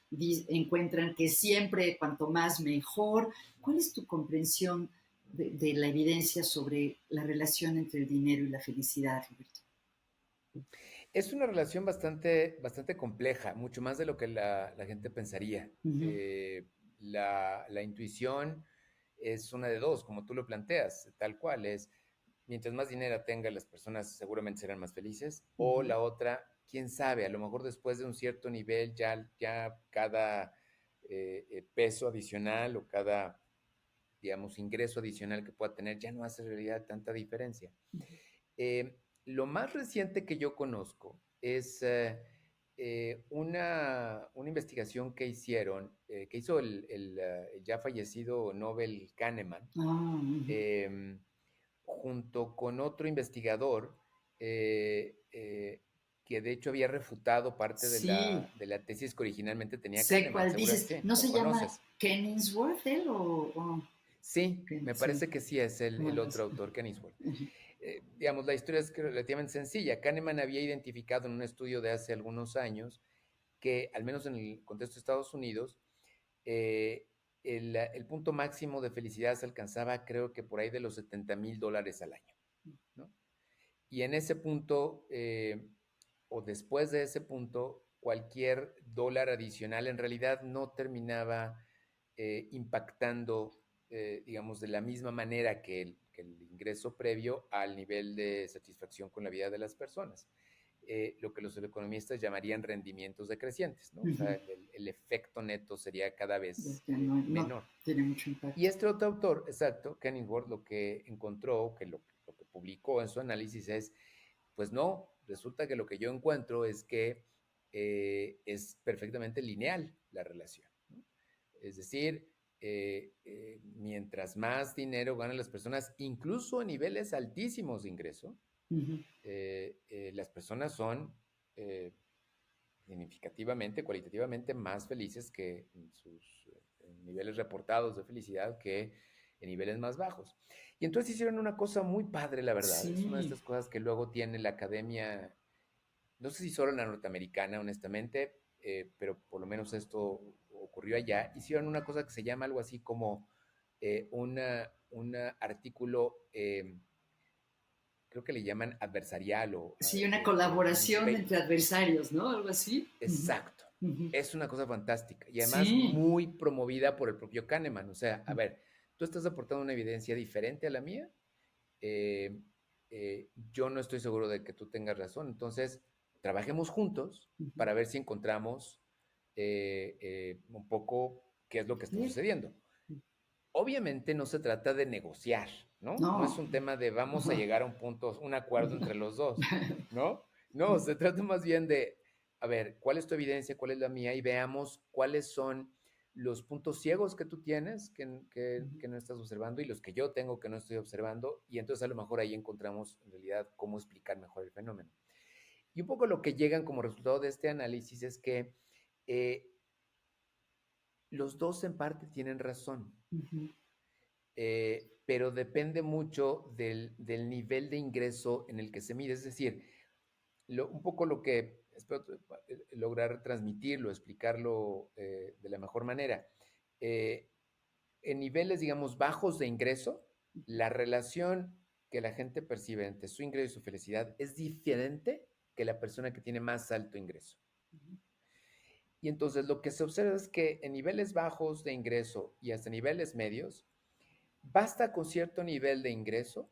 Speaker 1: encuentran que siempre cuanto más mejor. ¿Cuál es tu comprensión de la evidencia sobre la relación entre el dinero y la felicidad, Roberto?
Speaker 2: Es una relación bastante compleja, mucho más de lo que la gente pensaría.
Speaker 1: Ujú,
Speaker 2: La intuición es una de dos, como tú lo planteas, tal cual es. Mientras más dinero tenga, las personas seguramente serán más felices. O
Speaker 1: ujú.
Speaker 2: la otra, quién sabe, a lo mejor después de un cierto nivel ya cada peso adicional o cada, digamos, ingreso adicional que pueda tener ya no hace en realidad tanta diferencia. Lo más reciente que yo conozco es una investigación que hizo el ya fallecido Nobel Kahneman,
Speaker 1: Ah, ujú.
Speaker 2: eh, junto con otro investigador que de hecho había refutado parte de
Speaker 1: Sí,
Speaker 2: la tesis que originalmente tenía
Speaker 1: sé
Speaker 2: Kahneman.
Speaker 1: cuál
Speaker 2: Seguro,
Speaker 1: dices.
Speaker 2: sí,
Speaker 1: ¿No
Speaker 2: lo
Speaker 1: se llama
Speaker 2: conoces.
Speaker 1: Kenningsworth él o
Speaker 2: Sí, me
Speaker 1: sí,
Speaker 2: parece que sí es el
Speaker 1: bueno,
Speaker 2: otro autor, Kennisworth. Digamos, la historia es relativamente sencilla. Kahneman había identificado en un estudio de hace algunos años que, al menos en el contexto de Estados Unidos, el punto máximo de felicidad se alcanzaba, creo que por ahí de los $70,000 al año, ¿no? Y en ese punto, o después de ese punto, cualquier dólar adicional en realidad no terminaba impactando, digamos, de la misma manera que el ingreso previo al nivel de satisfacción con la vida de las personas. lo que los economistas llamarían rendimientos decrecientes, ¿no? O sea,
Speaker 1: Ujú.
Speaker 2: el efecto neto sería cada
Speaker 1: Ya
Speaker 2: vez
Speaker 1: que no
Speaker 2: menor.
Speaker 1: tiene mucho
Speaker 2: Y
Speaker 1: impacto.
Speaker 2: este otro autor, exacto, Kennisworth, lo que encontró, que lo que publicó en su análisis es, pues no, resulta que lo que yo encuentro es que es perfectamente lineal la relación, ¿no? Es decir, mientras más dinero ganan las personas, incluso a niveles altísimos de ingreso,
Speaker 1: Ujú.
Speaker 2: las personas son eh, significativamente, cualitativamente más felices que en sus niveles reportados de felicidad que en niveles más bajos. Y entonces hicieron una cosa muy padre, la verdad. Es una de
Speaker 1: Sí,
Speaker 2: estas cosas que luego tiene la academia, no sé si solo la norteamericana, honestamente, pero por lo menos esto ocurrió allá. Hicieron una cosa que se llama algo así como un artículo, creo que le llaman adversarial o
Speaker 1: sí, una colaboración
Speaker 2: debate.
Speaker 1: entre adversarios, ¿no? Algo así. Ujú.
Speaker 2: Exacto.
Speaker 1: Ujú.
Speaker 2: Es una cosa fantástica y además
Speaker 1: Sí.
Speaker 2: muy promovida por el propio Kahneman. O sea, a ver, tú estás aportando una evidencia diferente a la mía. eh, yo no estoy seguro de que tú tengas razón. Entonces, trabajemos juntos
Speaker 1: Ujú.
Speaker 2: para ver si encontramos un poco qué es lo que está
Speaker 1: Sí.
Speaker 2: sucediendo. Obviamente no se trata de negociar, ¿no? No es
Speaker 1: No.
Speaker 2: un tema de vamos a
Speaker 1: Ajá.
Speaker 2: llegar a un punto, un acuerdo entre los dos, ¿no? No, se trata más bien de, a ver, ¿cuál es tu evidencia? ¿Cuál es la mía? Y veamos cuáles son los puntos ciegos que tú tienes que no estás observando y los que yo tengo que no estoy observando. Y entonces a lo mejor ahí encontramos en realidad cómo explicar mejor el fenómeno. Y un poco lo que llegan como resultado de este análisis es que eh, los dos en parte tienen razón.
Speaker 1: Ujú.
Speaker 2: Pero depende mucho del nivel de ingreso en el que se mide. Es decir, un poco lo que espero lograr transmitirlo, explicarlo de la mejor manera. Eh, en niveles, digamos, bajos de ingreso, la relación que la gente percibe entre su ingreso y su felicidad es diferente que la persona que tiene más alto ingreso. Y entonces lo que se observa es que en niveles bajos de ingreso y hasta niveles medios, basta con cierto nivel de ingreso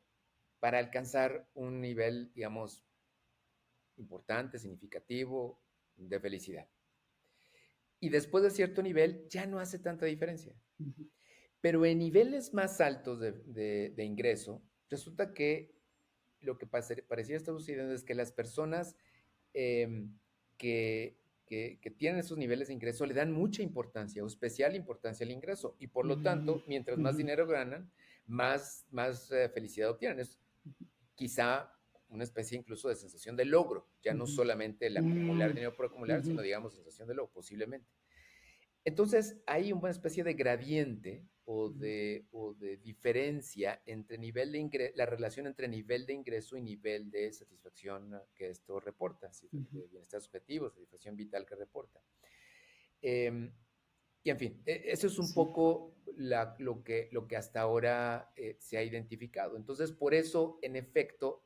Speaker 2: para alcanzar un nivel, digamos, importante, significativo de felicidad. Y después de cierto nivel ya no hace tanta diferencia.
Speaker 1: Ujú.
Speaker 2: Pero en niveles más altos de ingreso, resulta que lo que parecía estar sucediendo es que las personas eh, que tienen esos niveles de ingreso le dan mucha importancia o especial importancia al ingreso. Y por lo
Speaker 1: Ujú.
Speaker 2: tanto, mientras más
Speaker 1: Ujú.
Speaker 2: dinero ganan, más felicidad obtienen. Es quizá una especie incluso de sensación de logro, ya no
Speaker 1: Ujú.
Speaker 2: solamente el acumular
Speaker 1: Mm.
Speaker 2: dinero por acumular,
Speaker 1: Ujú.
Speaker 2: sino digamos sensación de logro, posiblemente. Entonces hay una especie de gradiente o de diferencia entre nivel de ingreso, la relación entre nivel de ingreso y nivel de satisfacción que esto reporta,
Speaker 1: Ujú.
Speaker 2: de bienestar subjetivo, satisfacción vital que reporta. Eh, y en fin, eso es un
Speaker 1: Sí.
Speaker 2: poco lo que hasta ahora se ha identificado. Entonces, por eso, en efecto,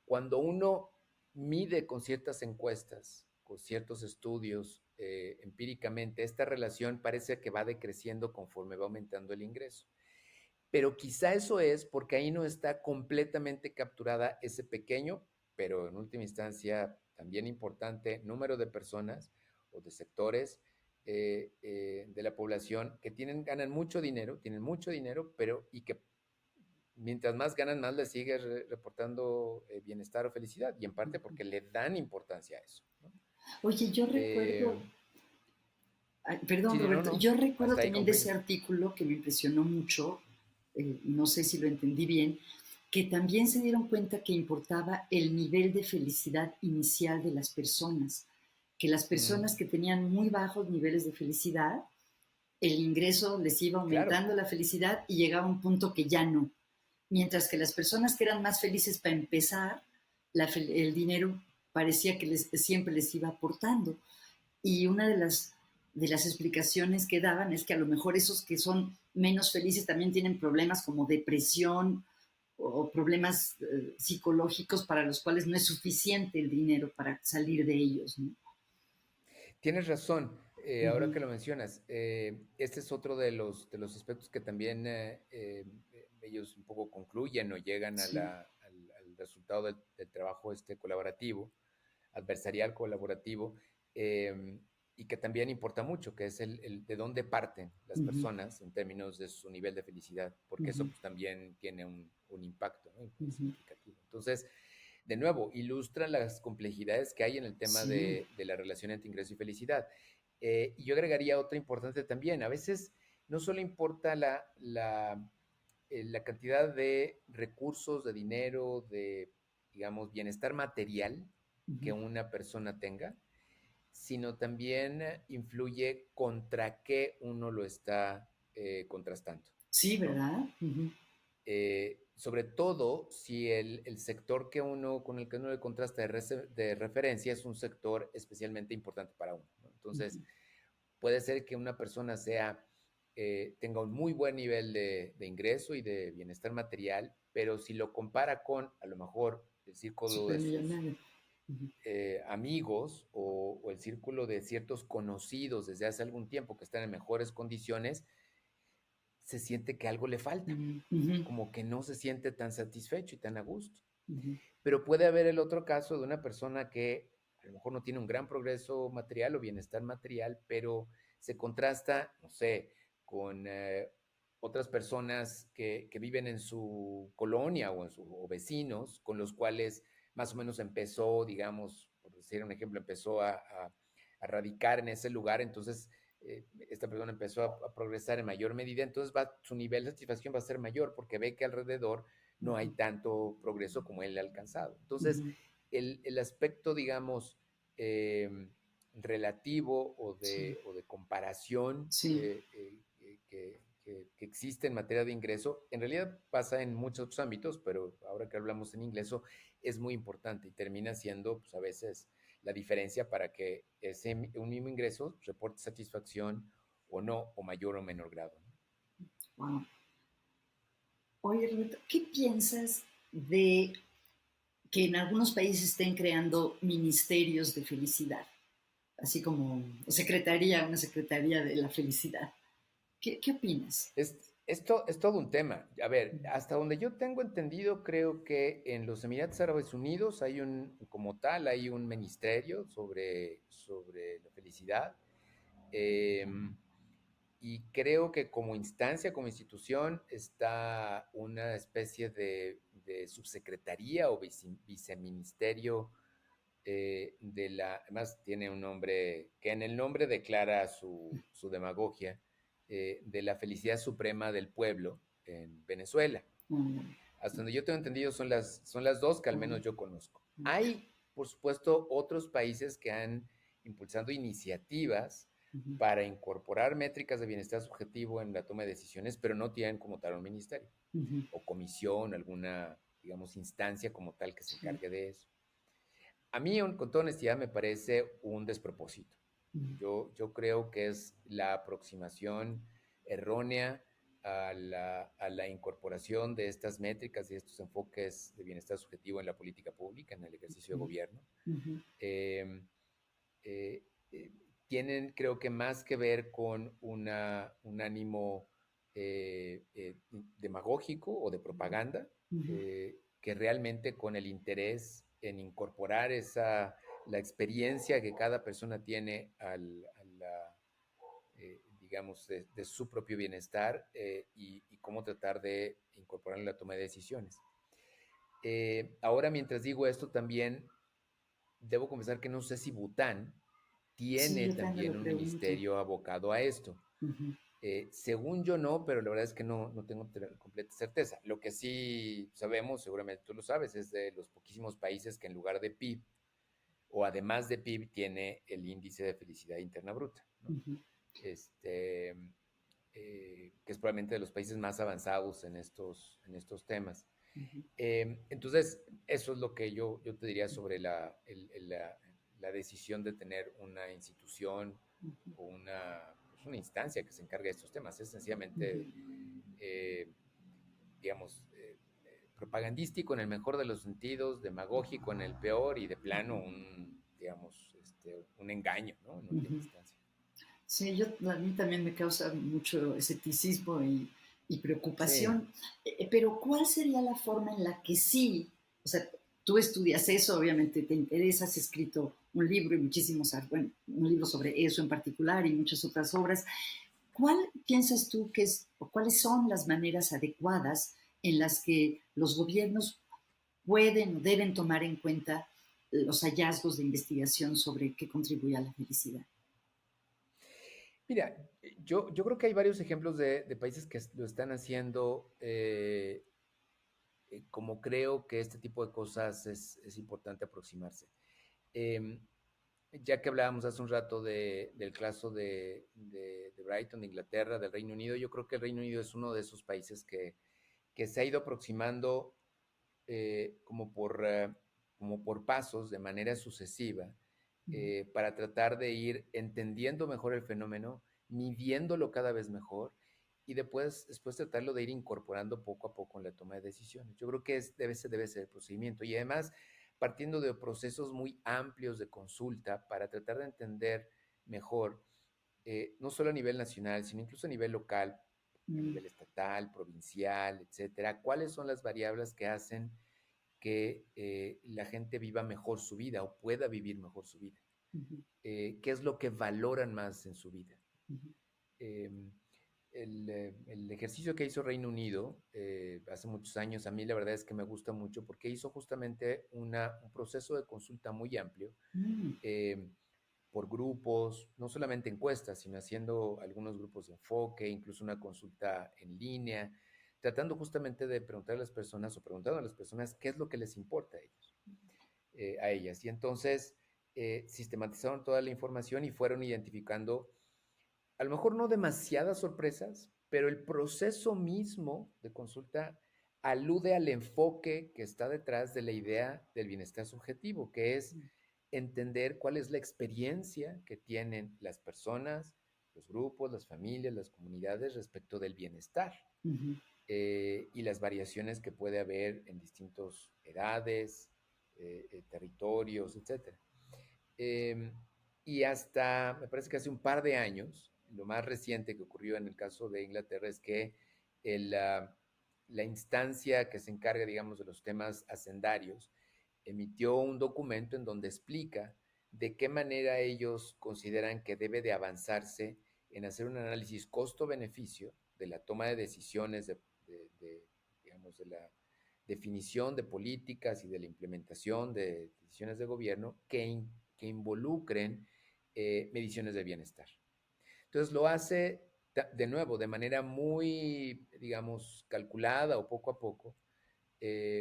Speaker 2: cuando uno mide con ciertas encuestas, con ciertos estudios empíricamente, esta relación parece que va decreciendo conforme va aumentando el ingreso. Pero quizá eso es porque ahí no está completamente capturada ese pequeño, pero en última instancia también importante número de personas o de sectores de la población que ganan tienen mucho dinero, pero y que mientras más ganan, más les sigue reportando bienestar o felicidad, y en parte porque le dan importancia a eso, ¿no?
Speaker 1: Oye, yo
Speaker 2: Eh,
Speaker 1: recuerdo, ay, perdón,
Speaker 2: sí, no,
Speaker 1: Roberto,
Speaker 2: no,
Speaker 1: yo recuerdo
Speaker 2: hasta ahí
Speaker 1: también de
Speaker 2: concluye.
Speaker 1: ese artículo que me impresionó mucho, no sé si lo entendí bien, que también se dieron cuenta que importaba el nivel de felicidad inicial de las personas, que las personas
Speaker 2: Mm,
Speaker 1: que tenían muy bajos niveles de felicidad, el ingreso les iba
Speaker 2: claro.
Speaker 1: aumentando la felicidad y llegaba a un punto que ya no. Mientras que las personas que eran más felices para empezar, el dinero parecía que siempre les iba aportando. Y una de las explicaciones que daban es que a lo mejor esos que son menos felices también tienen problemas como depresión o problemas psicológicos para los cuales no es suficiente el dinero para salir de ellos, ¿no?
Speaker 2: Tienes razón, ahora
Speaker 1: Ujú.
Speaker 2: que lo mencionas, este es otro de los aspectos que también ellos un poco concluyen o llegan a
Speaker 1: Sí.
Speaker 2: al resultado del trabajo este colaborativo, adversarial colaborativo, y que también importa mucho, que es el de dónde parten las
Speaker 1: Ujú,
Speaker 2: personas en términos de su nivel de felicidad, porque eso
Speaker 1: ujú,
Speaker 2: pues, también tiene un impacto, ¿no?
Speaker 1: ujú.
Speaker 2: Significativo. Entonces, de nuevo, ilustra las complejidades que hay en el tema
Speaker 1: Sí,
Speaker 2: de la relación entre ingreso y felicidad. Y yo agregaría otra importante también. A veces no solo importa la cantidad de recursos, de dinero, de, digamos, bienestar material que
Speaker 1: ujú.
Speaker 2: una persona tenga, sino también influye contra qué uno lo está contrastando,
Speaker 1: Sí,
Speaker 2: ¿no?
Speaker 1: ¿verdad? Ujú,
Speaker 2: Sobre todo si el sector que uno, con el que uno le contrasta de referencia es un sector especialmente importante para uno, ¿no? Entonces,
Speaker 1: ujú.
Speaker 2: puede ser que una persona tenga un muy buen nivel de ingreso y de bienestar material, pero si lo compara con a lo mejor el círculo de sus
Speaker 1: Supermillonario. Ujú,
Speaker 2: amigos o el círculo de ciertos conocidos desde hace algún tiempo que están en mejores condiciones, se siente que algo le falta,
Speaker 1: ujú, ujú,
Speaker 2: como que no se siente tan satisfecho y tan a gusto.
Speaker 1: ujú.
Speaker 2: Pero puede haber el otro caso de una persona que a lo mejor no tiene un gran progreso material o bienestar material, pero se contrasta, no sé, con otras personas que viven en su colonia o vecinos, con los cuales más o menos empezó, digamos, por decir un ejemplo, empezó a radicar en ese lugar, entonces esta persona empezó a progresar en mayor medida, entonces su nivel de satisfacción va a ser mayor porque ve que alrededor no hay tanto progreso como él ha alcanzado. Entonces,
Speaker 1: Ujú.
Speaker 2: el aspecto, digamos, eh, relativo
Speaker 1: Sí,
Speaker 2: o de comparación
Speaker 1: sí.
Speaker 2: que existe en materia de ingreso, en realidad pasa en muchos otros ámbitos, pero ahora que hablamos en ingreso, es muy importante y termina siendo, pues a veces, la diferencia para que un mismo ingreso reporte satisfacción o no, o mayor o menor grado, ¿no?
Speaker 1: Wow. Oye, Roberto, ¿qué piensas de que en algunos países estén creando ministerios de felicidad? Así como una secretaría de la felicidad. ¿Qué opinas?
Speaker 2: Esto es todo un tema. A ver, hasta donde yo tengo entendido, creo que en los Emiratos Árabes Unidos como tal, hay un ministerio sobre la felicidad. Y creo que como instancia, como institución, está una especie de subsecretaría o viceministerio además tiene un nombre que en el nombre declara su demagogia, de la felicidad suprema del pueblo en Venezuela.
Speaker 1: Mm,
Speaker 2: Hasta donde yo tengo entendido son las dos que al menos
Speaker 1: mm,
Speaker 2: yo conozco.
Speaker 1: mm,
Speaker 2: Hay, por supuesto, otros países que han impulsado iniciativas
Speaker 1: mm,
Speaker 2: para incorporar métricas de bienestar subjetivo en la toma de decisiones, pero no tienen como tal un ministerio
Speaker 1: mm,
Speaker 2: o comisión, alguna, digamos, instancia como tal que se
Speaker 1: sí,
Speaker 2: encargue de eso. A mí, con toda honestidad, me parece un despropósito.
Speaker 1: mm,
Speaker 2: Yo creo que es la aproximación errónea a la incorporación de estas métricas y estos enfoques de bienestar subjetivo en la política pública, en el ejercicio de gobierno.
Speaker 1: mm,
Speaker 2: Eh, eh, eh, Tienen, creo que, más que ver con un ánimo demagógico o de propaganda,
Speaker 1: mm,
Speaker 2: que realmente con el interés en incorporar la experiencia que cada persona tiene digamos, de su propio bienestar, y cómo tratar de incorporarlo en la toma de decisiones. Ahora, mientras digo esto, también debo confesar que no sé si Bután
Speaker 1: sí,
Speaker 2: tiene
Speaker 1: yo también me
Speaker 2: también
Speaker 1: lo
Speaker 2: un
Speaker 1: pregunto.
Speaker 2: ministerio abocado a esto.
Speaker 1: Ujú,
Speaker 2: Según yo no, pero la verdad es que no tengo completa certeza. Lo que sí sabemos, seguramente tú lo sabes, es de los poquísimos países que en lugar de PIB o además de PIB tiene el índice de felicidad interna bruta, ¿no?
Speaker 1: ujú,
Speaker 2: Este, que es probablemente de los países más avanzados en estos temas.
Speaker 1: ujú,
Speaker 2: Entonces, eso es lo que yo te diría sobre la decisión de tener una institución
Speaker 1: ujú,
Speaker 2: o pues una instancia que se encargue de estos temas. Es
Speaker 1: ujú.
Speaker 2: sencillamente, eh, digamos, propagandístico en el mejor de los sentidos, demagógico en el peor y de plano digamos, un engaño, ¿no? En última
Speaker 1: Ujú.
Speaker 2: instancia.
Speaker 1: Sí, a mí también me causa mucho escepticismo y
Speaker 2: Sí,
Speaker 1: preocupación. Pero ¿cuál sería la forma en la que sí, o sea, Tú estudias eso, obviamente te interesa, has escrito un libro y muchísimos, bueno, un libro sobre eso en particular y muchas otras obras. ¿Cuál piensas tú que es, o cuáles son las maneras adecuadas en las que los gobiernos pueden o deben tomar en cuenta los hallazgos de investigación sobre qué contribuye a la felicidad?
Speaker 2: Mira, yo creo que hay varios ejemplos de países que lo están haciendo, como creo que este tipo de cosas es importante aproximarse. Em, ya que hablábamos hace un rato del caso de Brighton, de Inglaterra, del Reino Unido, yo creo que el Reino Unido es uno de esos países que se ha ido aproximando como por pasos, de manera sucesiva, para tratar de ir entendiendo mejor el fenómeno, midiéndolo cada vez mejor y después tratarlo de ir incorporando poco a poco en la toma de decisiones. Yo creo que debe ser el procedimiento y además partiendo de procesos muy amplios de consulta para tratar de entender mejor, no solo a nivel nacional, sino incluso a nivel local, a
Speaker 1: Mm,
Speaker 2: nivel estatal, provincial, etcétera, cuáles son las variables que hacen que la gente viva mejor su vida o pueda vivir mejor su vida.
Speaker 1: ujú,
Speaker 2: ¿Qué es lo que valoran más en su vida?
Speaker 1: ujú,
Speaker 2: Eh, el ejercicio que hizo Reino Unido hace muchos años, a mí la verdad es que me gusta mucho porque hizo justamente un proceso de consulta muy amplio
Speaker 1: mm,
Speaker 2: eh, por grupos, no solamente encuestas, sino haciendo algunos grupos de enfoque, incluso una consulta en línea, tratando justamente de preguntar a las personas o preguntando a las personas qué es lo que les importa a ellos, a ellas. Y entonces sistematizaron toda la información y fueron identificando, a lo mejor no demasiadas sorpresas, pero el proceso mismo de consulta alude al enfoque que está detrás de la idea del bienestar subjetivo, que es entender cuál es la experiencia que tienen las personas, los grupos, las familias, las comunidades respecto del bienestar
Speaker 1: ujú.
Speaker 2: y las variaciones que puede haber en distintas edades, territorios, etcétera. Eh, y hasta, me parece que hace un par de años, lo más reciente que ocurrió en el caso de Inglaterra es que el, la instancia que se encarga, digamos, de los temas hacendarios, emitió un documento en donde explica de qué manera ellos consideran que debe de avanzarse en hacer un análisis costo-beneficio de la toma de decisiones, digamos, de la definición de políticas y de la implementación de decisiones de gobierno que involucren mediciones de bienestar. Entonces lo hace de nuevo de manera muy, digamos, calculada o poco a poco.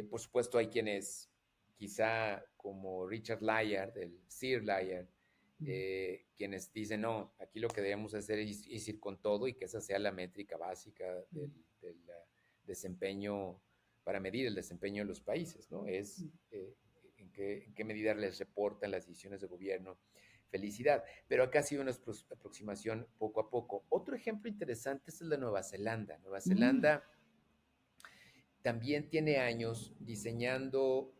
Speaker 2: Por supuesto hay quienes, quizá como Richard Layard, el Sir Layard, quienes dicen, no, aquí lo que debemos hacer es ir con todo y que esa sea la métrica básica del desempeño, para medir el desempeño de los países, ¿no? Es en qué medida les reportan las decisiones de gobierno felicidad. Pero acá ha sido una aproximación poco a poco. Otro ejemplo interesante es el de Nueva Zelanda. Nueva
Speaker 1: Mm,
Speaker 2: Zelanda también tiene años diseñando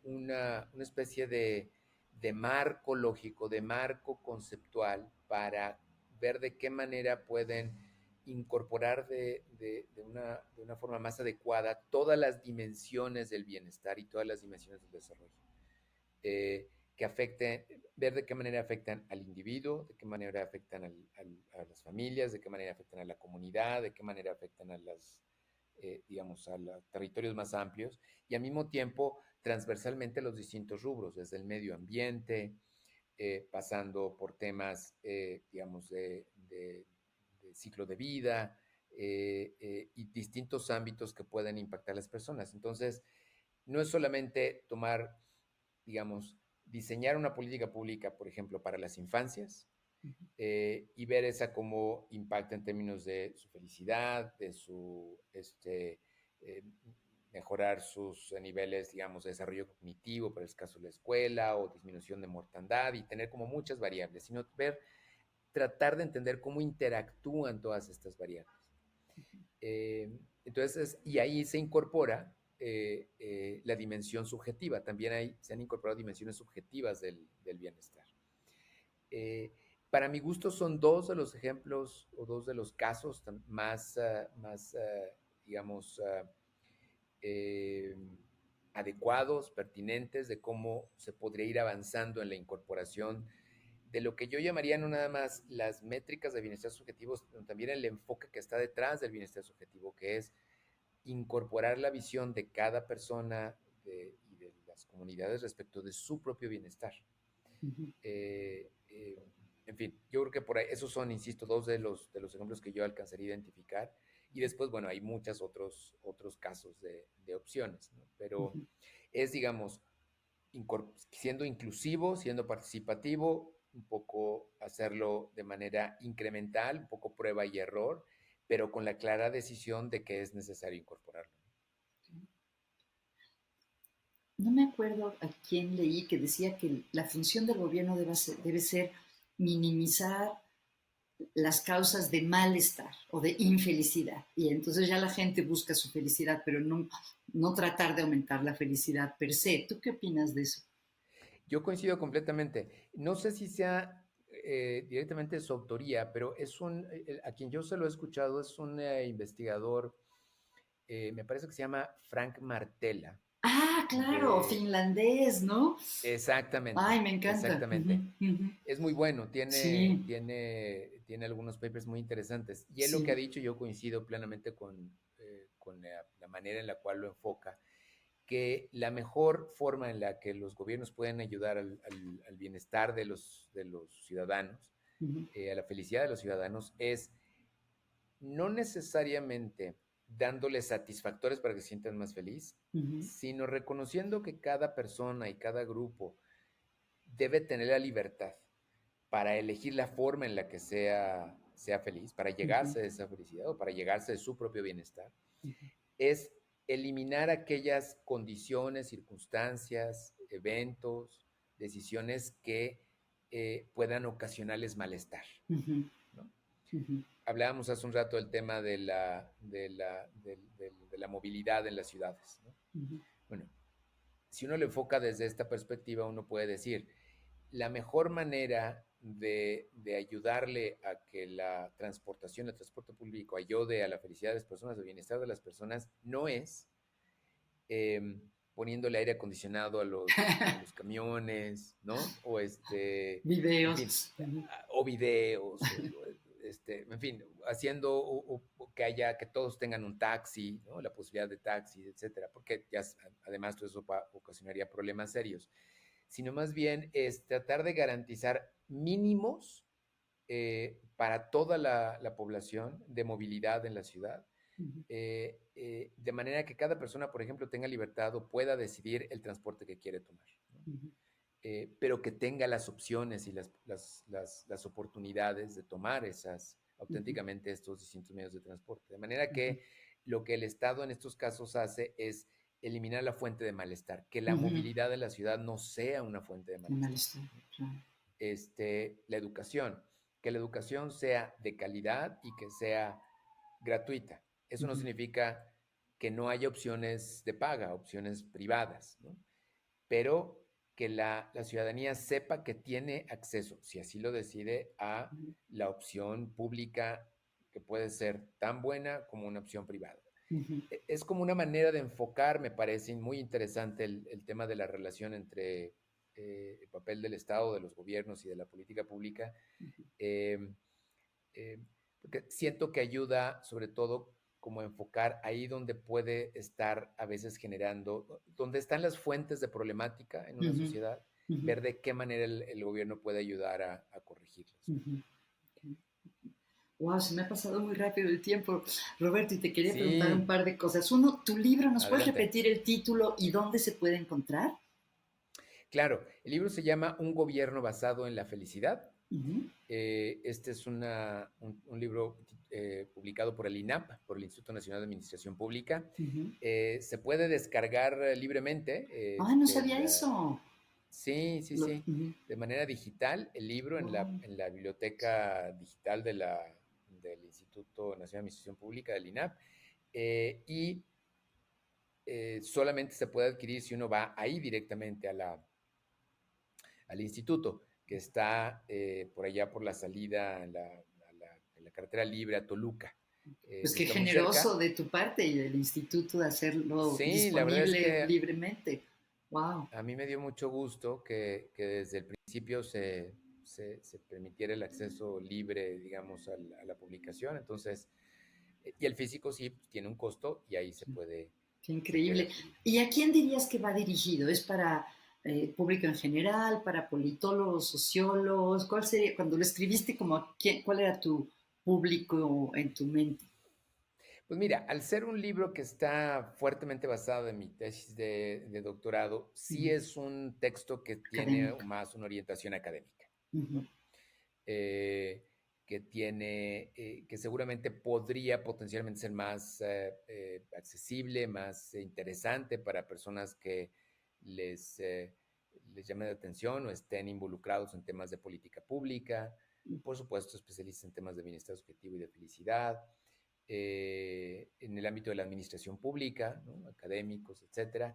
Speaker 2: una especie de marco lógico, de marco conceptual para ver de qué manera pueden incorporar de una forma más adecuada todas las dimensiones del bienestar y todas las dimensiones del desarrollo. Que afecten, ver de qué manera afectan al individuo, de qué manera afectan a las familias, de qué manera afectan a la comunidad, de qué manera afectan a las, digamos, a los territorios más amplios y al mismo tiempo transversalmente a los distintos rubros, desde el medio ambiente, pasando por temas, digamos, de ciclo de vida y distintos ámbitos que pueden impactar a las personas. Entonces, no es solamente tomar, digamos, diseñar una política pública, por ejemplo, para las infancias y ver esa cómo impacta en términos de su felicidad, de su, eh, mejorar sus niveles, digamos, de desarrollo cognitivo, por el caso de la escuela, o disminución de mortandad, y tener como muchas variables, sino ver, tratar de entender cómo interactúan todas estas variables. Entonces, y ahí se incorpora la dimensión subjetiva. También se han incorporado dimensiones subjetivas del bienestar. Eh, para mi gusto son dos de los ejemplos o dos de los casos más, digamos, eh, adecuados, pertinentes, de cómo se podría ir avanzando en la incorporación de lo que yo llamaría no nada más las métricas de bienestar subjetivo, sino también el enfoque que está detrás del bienestar subjetivo, que es incorporar la visión de cada persona y de las comunidades respecto de su propio bienestar.
Speaker 1: Ujú.
Speaker 2: Eh, eh, en fin, yo creo que por ahí, esos son, insisto, dos de los ejemplos que yo alcanzaría a identificar. Y después, bueno, hay muchos otros casos de opciones, ¿no? Pero
Speaker 1: Ujú.
Speaker 2: es, digamos, siendo inclusivo, siendo participativo, un poco hacerlo de manera incremental, un poco prueba y error, pero con la clara decisión de que es necesario incorporarlo.
Speaker 1: No me acuerdo a quién leí que decía que la función del gobierno debe ser minimizar las causas de malestar o de infelicidad. Y entonces ya la gente busca su felicidad, pero no tratar de aumentar la felicidad per se. ¿Tú qué opinas de eso?
Speaker 2: Yo coincido completamente. No sé si sea directamente su autoría, pero a quien yo se lo he escuchado es un investigador, me parece que se llama Frank Martella,
Speaker 1: Ah, claro,
Speaker 2: de...
Speaker 1: finlandés, ¿no? Ay,
Speaker 2: Exactamente,
Speaker 1: me encanta.
Speaker 2: exactamente.
Speaker 1: Ujú, ujú.
Speaker 2: Es muy bueno,
Speaker 1: Sí,
Speaker 2: tiene algunos papers muy interesantes. Y él lo que ha
Speaker 1: sí.
Speaker 2: dicho, yo coincido plenamente con la manera en la cual lo enfoca, que la mejor forma en la que los gobiernos pueden ayudar al bienestar de los ciudadanos,
Speaker 1: Ujú,
Speaker 2: a la felicidad de los ciudadanos, es no necesariamente dándoles satisfactores para que se sientan más feliz,
Speaker 1: ujú,
Speaker 2: sino reconociendo que cada persona y cada grupo debe tener la libertad para elegir la forma en la que sea feliz, para
Speaker 1: ujú,
Speaker 2: llegarse a esa felicidad o para llegarse a su propio bienestar,
Speaker 1: ujú,
Speaker 2: es eliminar aquellas condiciones, circunstancias, eventos, decisiones que puedan ocasionarles malestar,
Speaker 1: ujú,
Speaker 2: ¿no?
Speaker 1: ujú,
Speaker 2: Hablábamos hace un rato del tema de la movilidad en las ciudades, ¿no?
Speaker 1: ujú,
Speaker 2: Bueno, si uno lo enfoca desde esta perspectiva, uno puede decir, la mejor manera de ayudarle a que la transportación, el transporte público ayude a la felicidad de las personas, al bienestar de las personas, no es poniéndole aire acondicionado a los camiones, ¿no? O en fin,
Speaker 1: videos. Ujú,
Speaker 2: o videos, en fin, haciendo que haya, que todos tengan un taxi, ¿no? La posibilidad de taxi, etcétera, porque ya además todo eso ocasionaría problemas serios, sino más bien es tratar de garantizar mínimos para toda la población de movilidad en la ciudad,
Speaker 1: ujú,
Speaker 2: de manera que cada persona, por ejemplo, tenga libertad o pueda decidir el transporte que quiere tomar, ¿no?
Speaker 1: ujú,
Speaker 2: Pero que tenga las opciones y las oportunidades de tomar
Speaker 1: ujú,
Speaker 2: auténticamente estos distintos medios de transporte. De manera
Speaker 1: ujú,
Speaker 2: que lo que el Estado en estos casos hace es eliminar la fuente de malestar, que la
Speaker 1: ujú.
Speaker 2: movilidad de la ciudad no sea una fuente de
Speaker 1: Un
Speaker 2: malestar,
Speaker 1: malestar,
Speaker 2: ¿no?
Speaker 1: claro.
Speaker 2: La educación, que la educación sea de calidad y que sea gratuita. Eso no
Speaker 1: Ujú,
Speaker 2: significa que no haya opciones de paga, opciones privadas, ¿no? Pero que la ciudadanía sepa que tiene acceso, si así lo decide, a
Speaker 1: ujú,
Speaker 2: la opción pública que puede ser tan buena como una opción privada.
Speaker 1: ujú,
Speaker 2: Es como una manera de enfocar, me parece muy interesante el tema de la relación entre el papel del Estado, de los gobiernos y de la política pública,
Speaker 1: ujú.
Speaker 2: eh, eh, porque siento que ayuda sobre todo como a enfocar ahí donde puede estar a veces generando, donde están las fuentes de problemática en una
Speaker 1: Ujú,
Speaker 2: sociedad,
Speaker 1: ujú,
Speaker 2: ver de qué manera el gobierno puede ayudar a corregirlas.
Speaker 1: ujú. Wow, se me ha pasado muy rápido el tiempo, Roberto, y te quería preguntar un
Speaker 2: Sí,
Speaker 1: par de cosas. Uno, tu libro, ¿nos puedes
Speaker 2: adelante.
Speaker 1: repetir el título y dónde se puede encontrar?
Speaker 2: Claro, el libro se llama Un gobierno basado en la felicidad.
Speaker 1: Ujú,
Speaker 2: Este es un libro publicado por el INAP, por el Instituto Nacional de Administración Pública.
Speaker 1: ujú.
Speaker 2: Se puede descargar libremente.
Speaker 1: Ay, no sabía eso.
Speaker 2: Sí, sí,
Speaker 1: Lo-
Speaker 2: sí,
Speaker 1: ujú.
Speaker 2: de manera digital, el libro
Speaker 1: Wow.
Speaker 2: en la biblioteca digital del Instituto Nacional de Administración Pública, del INAP, y solamente se puede adquirir si uno va ahí directamente al instituto, que está por allá por la salida a la carretera libre a Toluca.
Speaker 1: Pues qué
Speaker 2: está muy cerca.
Speaker 1: generoso de tu parte y del instituto de hacerlo
Speaker 2: Sí, la verdad es
Speaker 1: disponible
Speaker 2: que
Speaker 1: libremente. Wow.
Speaker 2: a mí me dio mucho gusto que desde el principio se permitiera el acceso libre, digamos, a la publicación. Entonces, y el físico sí tiene un costo y ahí
Speaker 1: Qué
Speaker 2: se puede
Speaker 1: increíble.
Speaker 2: adquirir.
Speaker 1: ¿Y a quién dirías que va dirigido? ¿Es para público en general, para politólogos, sociólogos? ¿Cuál sería, cuando lo escribiste, como cuál era tu público en tu mente?
Speaker 2: Pues mira, al ser un libro que está fuertemente basado en mi tesis de doctorado, sí
Speaker 1: Ujú.
Speaker 2: es un texto que tiene
Speaker 1: Académico.
Speaker 2: más una orientación académica,
Speaker 1: Ujú.
Speaker 2: ¿no? Eh, que tiene, que seguramente podría potencialmente ser más accesible, más interesante para personas que les, eh, les llame la atención o estén involucrados en temas de política pública, por supuesto, especialistas en temas de bienestar subjetivo y de felicidad, en el ámbito de la administración pública, ¿no? Académicos, etcétera.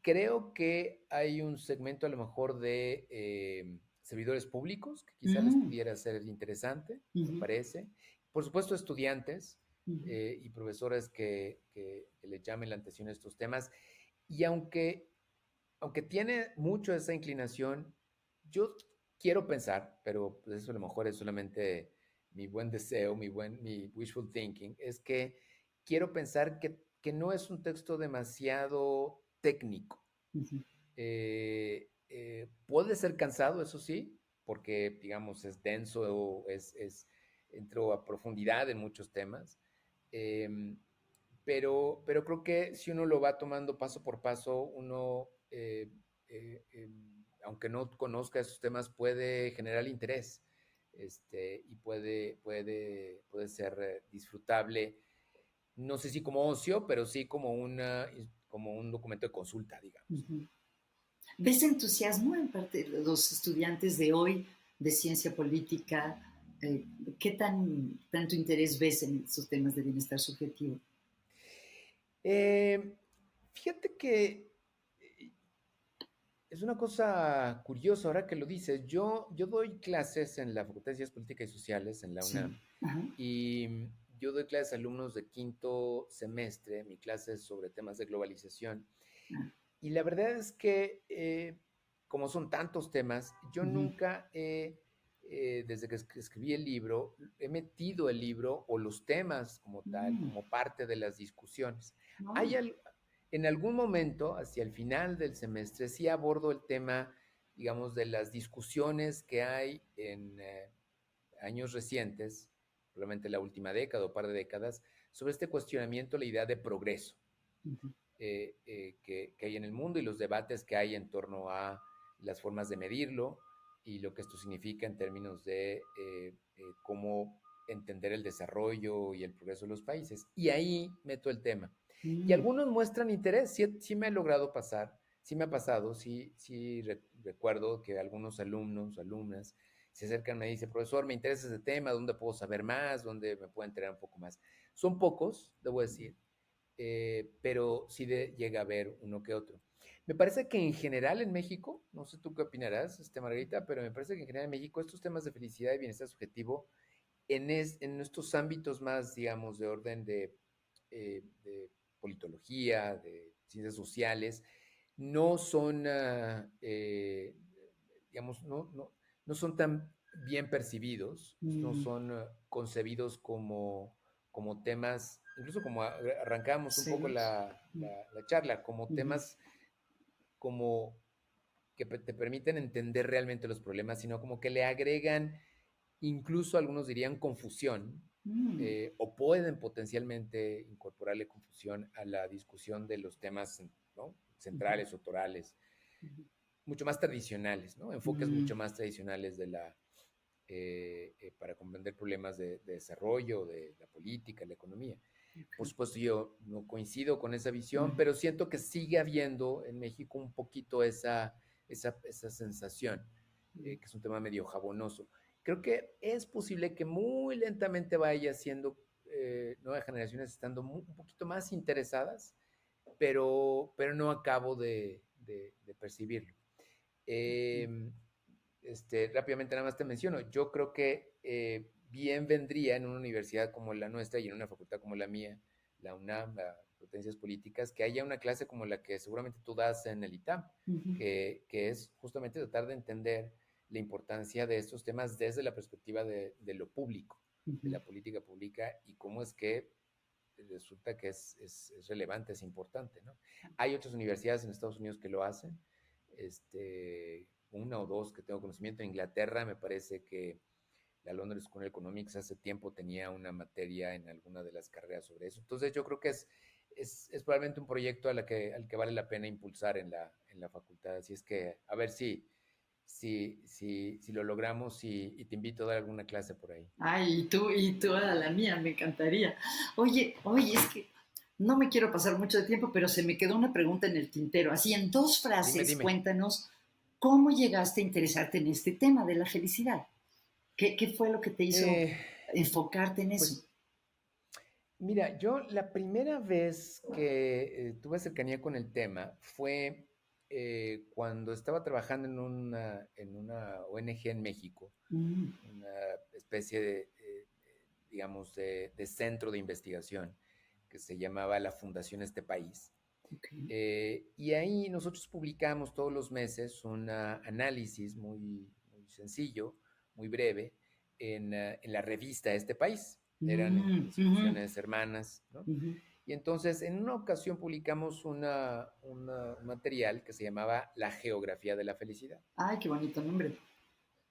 Speaker 2: Creo que hay un segmento a lo mejor de servidores públicos que quizá les
Speaker 1: Mm,
Speaker 2: pudiera ser interesante, me
Speaker 1: ujú,
Speaker 2: parece. Por supuesto, estudiantes
Speaker 1: ujú.
Speaker 2: y profesores que le llamen la atención a estos temas. Y aunque tiene mucho esa inclinación, yo quiero pensar, pero pues eso a lo mejor es solamente mi buen deseo, mi wishful thinking, es que quiero pensar que no es un texto demasiado técnico.
Speaker 1: Ujú.
Speaker 2: Puede ser cansado, eso sí, porque, digamos, es denso o entró a profundidad en muchos temas. Eh, pero creo que si uno lo va tomando paso por paso, uno, aunque no conozca esos temas, puede generar interés y puede ser disfrutable, no sé si como ocio, pero sí como un documento de consulta, digamos.
Speaker 1: Ujú. ¿Ves entusiasmo en parte de los estudiantes de hoy de ciencia política? Eh, ¿Qué tanto interés ves en esos temas de bienestar subjetivo?
Speaker 2: Eh, Fíjate que es una cosa curiosa ahora que lo dices. Yo doy clases en la Facultad de Ciencias Políticas y Sociales, en la
Speaker 1: Sí.
Speaker 2: UNAM,
Speaker 1: Ajá.
Speaker 2: y yo doy clases a alumnos de quinto semestre. Mi clase es sobre temas de globalización.
Speaker 1: Ah,
Speaker 2: Y la verdad es que, como son tantos temas, yo
Speaker 1: ujú.
Speaker 2: nunca desde que escribí el libro, he metido el libro o los temas como tal,
Speaker 1: Mm,
Speaker 2: como parte de las discusiones.
Speaker 1: no.
Speaker 2: Hay en algún momento, hacia el final del semestre, sí abordo el tema, digamos, de las discusiones que hay en años recientes, probablemente la última década o par de décadas, sobre este cuestionamiento, la idea de progreso
Speaker 1: Ujú.
Speaker 2: que hay en el mundo y los debates que hay en torno a las formas de medirlo y lo que esto significa en términos de cómo entender el desarrollo y el progreso de los países. Y ahí meto el tema. Y
Speaker 1: Mm,
Speaker 2: algunos muestran interés, sí, sí me ha logrado pasar, sí me ha pasado, sí recuerdo que algunos alumnos, alumnas, se acercan y me dicen, profesor, me interesa ese tema, ¿dónde puedo saber más? ¿Dónde me puedo enterar un poco más? Son pocos, debo decir, pero sí llega a haber uno que otro. Me parece que en general en México, no sé tú qué opinarás, Margarita, pero me parece que en general en México estos temas de felicidad y bienestar subjetivo en estos ámbitos más, digamos, de orden de politología, de ciencias sociales, no son, digamos, no son tan bien percibidos, no
Speaker 1: mm,
Speaker 2: son concebidos como temas, incluso como arrancábamos un poco
Speaker 1: serios.
Speaker 2: la charla, como
Speaker 1: Ujú.
Speaker 2: temas como que te permiten entender realmente los problemas, sino como que le agregan, incluso algunos dirían confusión,
Speaker 1: Mm,
Speaker 2: o pueden potencialmente incorporarle confusión a la discusión de los temas, ¿no?
Speaker 1: ujú,
Speaker 2: Centrales o torales,
Speaker 1: ujú.
Speaker 2: mucho más tradicionales, ¿no? Enfoques
Speaker 1: Mm,
Speaker 2: mucho más tradicionales para comprender problemas de desarrollo, de la política, la economía. Por
Speaker 1: ok.
Speaker 2: supuesto, yo no coincido con esa visión,
Speaker 1: Mm,
Speaker 2: pero siento que sigue habiendo en México un poquito esa sensación,
Speaker 1: mm,
Speaker 2: que es un tema medio jabonoso. Creo que es posible que muy lentamente vaya siendo nuevas generaciones estando un poquito más interesadas, pero no acabo de percibirlo.
Speaker 1: ok.
Speaker 2: Eh, Rápidamente nada más te menciono, yo creo que bien vendría en una universidad como la nuestra y en una facultad como la mía, la UNAM, la Potencias Políticas, que haya una clase como la que seguramente tú das en el ITAM,
Speaker 1: Ujú.
Speaker 2: que es justamente tratar de entender la importancia de estos temas desde la perspectiva de lo público, de
Speaker 1: Ujú.
Speaker 2: la política pública y cómo es que resulta que es relevante, es importante, ¿no? Hay otras universidades en Estados Unidos que lo hacen, una o dos que tengo conocimiento. En Inglaterra me parece que la London School of Economics hace tiempo tenía una materia en alguna de las carreras sobre eso. Entonces yo creo que es probablemente un proyecto al que vale la pena impulsar en la facultad. Así es que a ver si lo logramos y te invito a dar alguna clase por ahí.
Speaker 1: Ay, y tú a la mía, me encantaría. Oye, es que no me quiero pasar mucho de tiempo, pero se me quedó una pregunta en el tintero. Así, en dos
Speaker 2: Dime,
Speaker 1: frases,
Speaker 2: dime.
Speaker 1: cuéntanos cómo llegaste a interesarte en este tema de la felicidad. ¿Qué fue lo que te hizo
Speaker 2: Eh,
Speaker 1: enfocarte en eso?
Speaker 2: pues mira, yo la primera vez que tuve cercanía con el tema fue cuando estaba trabajando en una ONG en México,
Speaker 1: Mm,
Speaker 2: una especie digamos, de centro de investigación que se llamaba la Fundación Este País.
Speaker 1: ok.
Speaker 2: Y ahí nosotros publicamos todos los meses un análisis muy sencillo, muy breve, en la revista Este País. Eran
Speaker 1: Mm, ujú,
Speaker 2: instituciones hermanas, ¿no?
Speaker 1: ujú.
Speaker 2: Y entonces, en una ocasión publicamos un material que se llamaba La Geografía de la Felicidad.
Speaker 1: Ay, qué bonito nombre.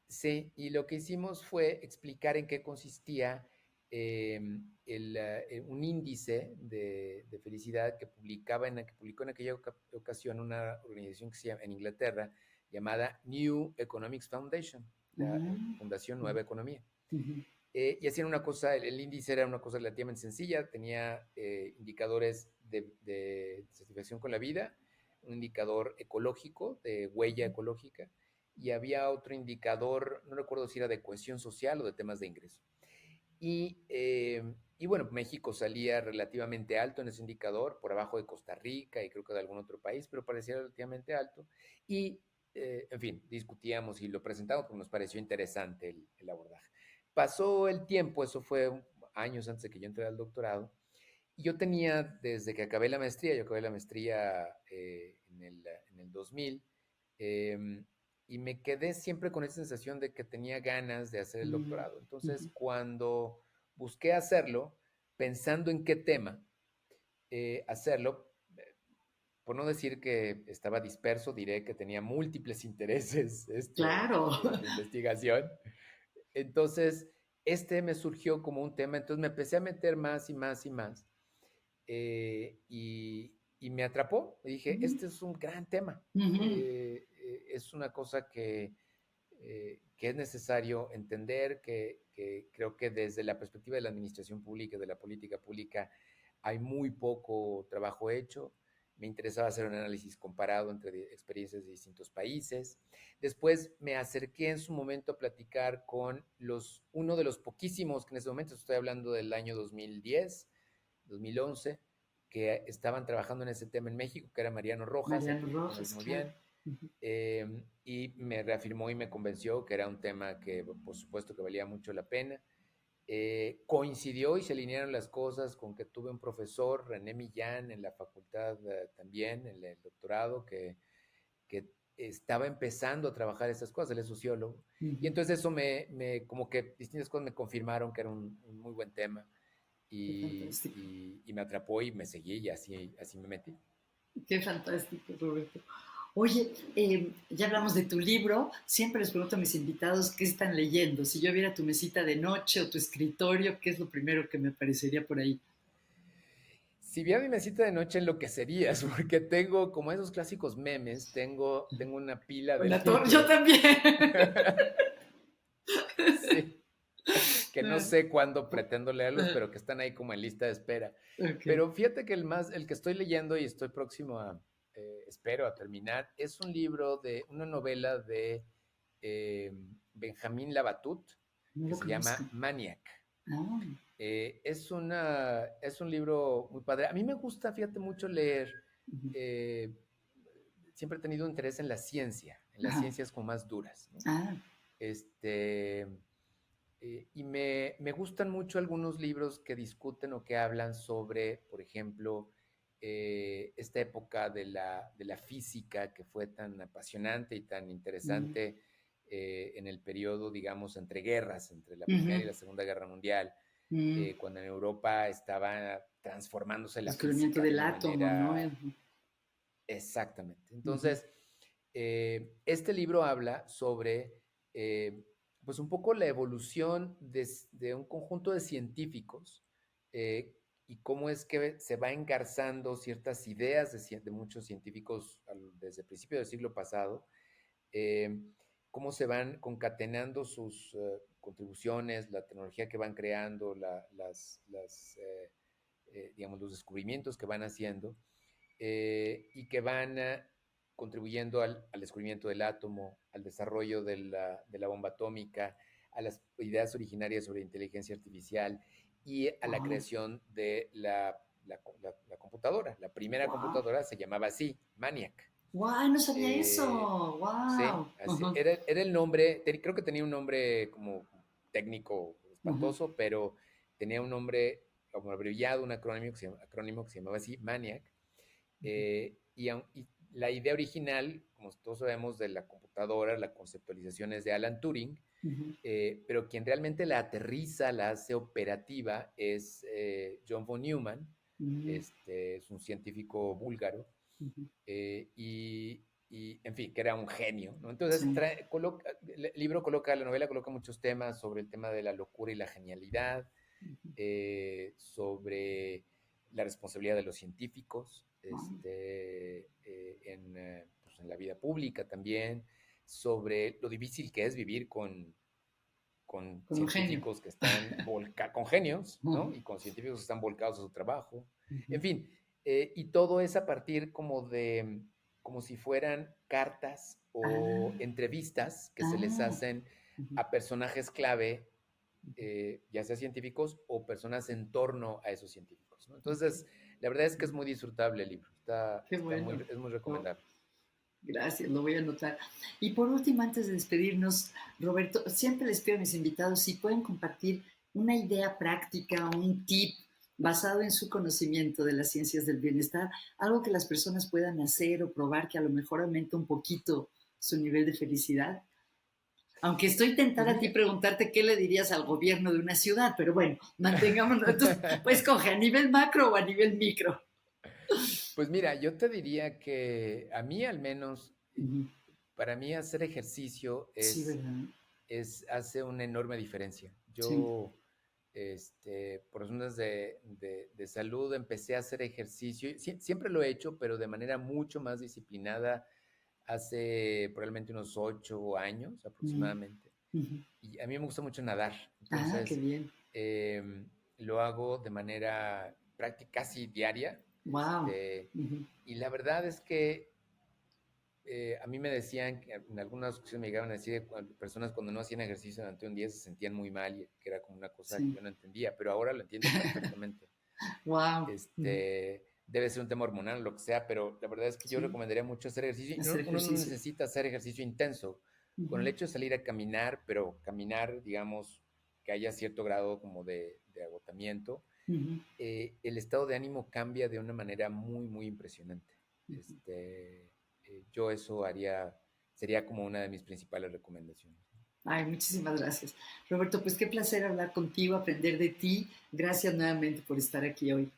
Speaker 2: Sí, y lo que hicimos fue explicar en qué consistía un índice de felicidad que publicó en aquella ocasión una organización que se llama en Inglaterra llamada New Economics Foundation, la
Speaker 1: Ah,
Speaker 2: Fundación Nueva Economía.
Speaker 1: ujú,
Speaker 2: Y hacían una cosa, el índice era una cosa relativamente sencilla, tenía indicadores de satisfacción con la vida, un indicador ecológico, de huella ecológica, y había otro indicador, no recuerdo si era de cohesión social o de temas de ingreso. Y bueno, México salía relativamente alto en ese indicador, por abajo de Costa Rica y creo que de algún otro país, pero parecía relativamente alto. Y, en fin, discutíamos y lo presentamos porque nos pareció interesante el abordaje. Pasó el tiempo, eso fue años antes de que yo entré al doctorado, y yo tenía, desde que acabé la maestría, yo acabé la maestría en el 2000, eh, y me quedé siempre con esa sensación de que tenía ganas de hacer el
Speaker 1: mm,
Speaker 2: doctorado. Entonces,
Speaker 1: ujú.
Speaker 2: cuando busqué hacerlo, pensando en qué tema hacerlo, por no decir que estaba disperso, diré que tenía múltiples intereses
Speaker 1: Claro.
Speaker 2: de investigación. Entonces, me surgió como un tema, entonces me empecé a meter más y más y más, y me atrapó. Y dije,
Speaker 1: Ujú,
Speaker 2: este es un gran tema.
Speaker 1: ujú.
Speaker 2: Es una cosa que es necesario entender, que creo que desde la perspectiva de la administración pública, de la política pública, hay muy poco trabajo hecho. Me interesaba hacer un análisis comparado entre experiencias de distintos países. Después me acerqué en su momento a platicar con uno de los poquísimos, que en ese momento estoy hablando del año 2010, 2011, que estaban trabajando en ese tema en México, que era Mariano Rojas, a
Speaker 1: Mariano
Speaker 2: quien tú conoces
Speaker 1: Rojas,
Speaker 2: muy
Speaker 1: claro.
Speaker 2: bien,
Speaker 1: Ujú.
Speaker 2: y me reafirmó y me convenció que era un tema que, por supuesto, que valía mucho la pena. Coincidió y se alinearon las cosas con que tuve un profesor, René Millán, en la facultad también, en el doctorado, que estaba empezando a trabajar estas cosas, él es sociólogo. Y
Speaker 1: Ujú.
Speaker 2: entonces eso como que distintas cosas me confirmaron que era un muy buen tema
Speaker 1: Qué
Speaker 2: y,
Speaker 1: fantástico.
Speaker 2: y me atrapó y me seguí y así me metí.
Speaker 1: Qué fantástico, Roberto. Oye, ya hablamos de tu libro. Siempre les pregunto a mis invitados qué están leyendo. Si yo viera tu mesita de noche o tu escritorio, ¿qué es lo primero que me aparecería por ahí?
Speaker 2: Si vi a mi mesita de noche enloquecerías, porque tengo, como esos clásicos memes, tengo una pila de
Speaker 1: Una torre, yo
Speaker 2: libros.
Speaker 1: también.
Speaker 2: Sí, que no sé cuándo pretendo leerlos, pero que están ahí como en lista de espera.
Speaker 1: Ok.
Speaker 2: Pero fíjate que el que estoy leyendo y estoy próximo espero a terminar, es un libro una novela de eh, Benjamín Labatut,
Speaker 1: No
Speaker 2: que
Speaker 1: lo
Speaker 2: se
Speaker 1: conozco.
Speaker 2: llama Maniac.
Speaker 1: Ah,
Speaker 2: Es un libro muy padre. A mí me gusta, fíjate, mucho leer.
Speaker 1: ujú.
Speaker 2: eh, Siempre he tenido interés en la ciencia, en las
Speaker 1: Ajá.
Speaker 2: ciencias como más duras, ¿no?
Speaker 1: Ah,
Speaker 2: Este, Y me gustan mucho algunos libros que discuten o que hablan sobre, por ejemplo, esta época de la física que fue tan apasionante y tan
Speaker 1: Mm,
Speaker 2: interesante en el periodo, digamos, entre guerras, entre la Primera y
Speaker 1: ujú,
Speaker 2: la Segunda Guerra Mundial,
Speaker 1: mm.
Speaker 2: cuando en Europa estaba transformándose la
Speaker 1: Descubrimiento
Speaker 2: física de
Speaker 1: del
Speaker 2: una
Speaker 1: átomo, ¿no?
Speaker 2: manera exactamente.
Speaker 1: Ujú.
Speaker 2: Entonces, este libro habla sobre, eh, pues un poco la evolución de un conjunto de científicos eh, y cómo es que se va engarzando ciertas ideas de muchos científicos desde el principio del siglo pasado, eh, cómo se van concatenando sus contribuciones, la tecnología que van creando, digamos, los descubrimientos que van haciendo y que van contribuyendo al descubrimiento del átomo, al desarrollo de la bomba atómica, a las ideas originarias sobre inteligencia artificial y a la
Speaker 1: Wow,
Speaker 2: creación de la computadora. La primera
Speaker 1: wow,
Speaker 2: computadora se llamaba así, ENIAC.
Speaker 1: wow, no sabía
Speaker 2: Eh,
Speaker 1: eso,
Speaker 2: sí,
Speaker 1: wow. Ujú,
Speaker 2: era el nombre, creo que tenía un nombre como técnico
Speaker 1: ujú,
Speaker 2: espantoso, pero tenía un nombre como abreviado, un acrónimo que se llamaba así, ENIAC. Y la idea original, como todos sabemos, de la computadora, la conceptualización es de Alan Turing,
Speaker 1: ujú,
Speaker 2: pero quien realmente la aterriza, la hace operativa, es John von Neumann,
Speaker 1: ujú,
Speaker 2: es un científico búlgaro,
Speaker 1: ujú.
Speaker 2: eh, y, en fin, que era un genio, ¿no? Entonces,
Speaker 1: Sí.
Speaker 2: el libro la novela coloca muchos temas sobre el tema de la locura y la genialidad,
Speaker 1: Ujú.
Speaker 2: sobre la responsabilidad de los científicos
Speaker 1: Wow.
Speaker 2: pues, en la vida pública también, sobre lo difícil que es vivir con
Speaker 1: Con un genio.
Speaker 2: científicos que están con genios, ¿no?
Speaker 1: Ujú,
Speaker 2: Y con científicos que están volcados a su trabajo.
Speaker 1: ujú.
Speaker 2: En fin, y todo es a partir como si fueran cartas o
Speaker 1: Ah,
Speaker 2: entrevistas que se les
Speaker 1: ah,
Speaker 2: hacen
Speaker 1: ujú,
Speaker 2: a personajes clave
Speaker 1: ujú.
Speaker 2: ya sea científicos o personas en torno a esos científicos, ¿no?
Speaker 1: Ok,
Speaker 2: Entonces, la verdad es que es muy disfrutable el libro,
Speaker 1: qué bueno.
Speaker 2: es muy
Speaker 1: Oh,
Speaker 2: recomendable.
Speaker 1: gracias, lo voy a anotar. Y por último, antes de despedirnos, Roberto, siempre les pido a mis invitados si pueden compartir una idea práctica, un tip basado en su conocimiento de las ciencias del bienestar, algo que las personas puedan hacer o probar que a lo mejor aumenta un poquito su nivel de felicidad. Aunque estoy
Speaker 2: Pues
Speaker 1: tentada a ti
Speaker 2: mira,
Speaker 1: preguntarte qué le dirías al gobierno de una ciudad, pero bueno, mantengámonos. Entonces, pues coge a nivel macro o a nivel micro.
Speaker 2: pues mira, yo te diría que a mí al menos,
Speaker 1: Ujú.
Speaker 2: para mí hacer ejercicio
Speaker 1: Sí, ¿verdad?
Speaker 2: hace una enorme diferencia.
Speaker 1: Sí.
Speaker 2: Yo, por razones de salud, empecé a hacer ejercicio. Siempre lo he hecho, pero de manera mucho más disciplinada hace probablemente unos 8 años
Speaker 1: Mm,
Speaker 2: aproximadamente.
Speaker 1: ujú.
Speaker 2: Y a mí me gusta mucho nadar,
Speaker 1: Ah, qué
Speaker 2: entonces
Speaker 1: bien.
Speaker 2: lo hago de manera práctica casi diaria.
Speaker 1: Wow. Ujú.
Speaker 2: Y la verdad es que a mí me decían, que en algunas ocasiones me llegaban a decir que personas cuando no hacían ejercicio durante un día se sentían muy mal y que era como una cosa que
Speaker 1: Sí.
Speaker 2: yo no entendía, pero ahora lo entiendo perfectamente.
Speaker 1: Wow. Ujú.
Speaker 2: Debe ser un tema hormonal, lo que sea, pero la verdad es que yo
Speaker 1: Sí.
Speaker 2: recomendaría mucho hacer ejercicio. Y
Speaker 1: Hacer
Speaker 2: uno no
Speaker 1: ejercicio.
Speaker 2: necesita hacer ejercicio intenso. Con el
Speaker 1: Ujú.
Speaker 2: hecho de salir a caminar, pero caminar, digamos, que haya cierto grado como de agotamiento,
Speaker 1: Ujú.
Speaker 2: el estado de ánimo cambia de una manera muy, muy impresionante.
Speaker 1: Ujú.
Speaker 2: Yo eso sería como una de mis principales recomendaciones.
Speaker 1: Ay, muchísimas gracias. Roberto, pues qué placer hablar contigo, aprender de ti. Gracias nuevamente por estar aquí hoy.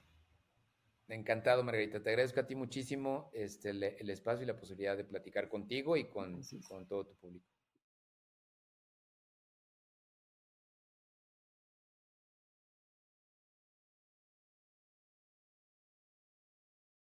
Speaker 2: Encantado, Margarita. Te agradezco a ti muchísimo el espacio y la posibilidad de platicar contigo y
Speaker 1: Gracias.
Speaker 2: con todo tu público.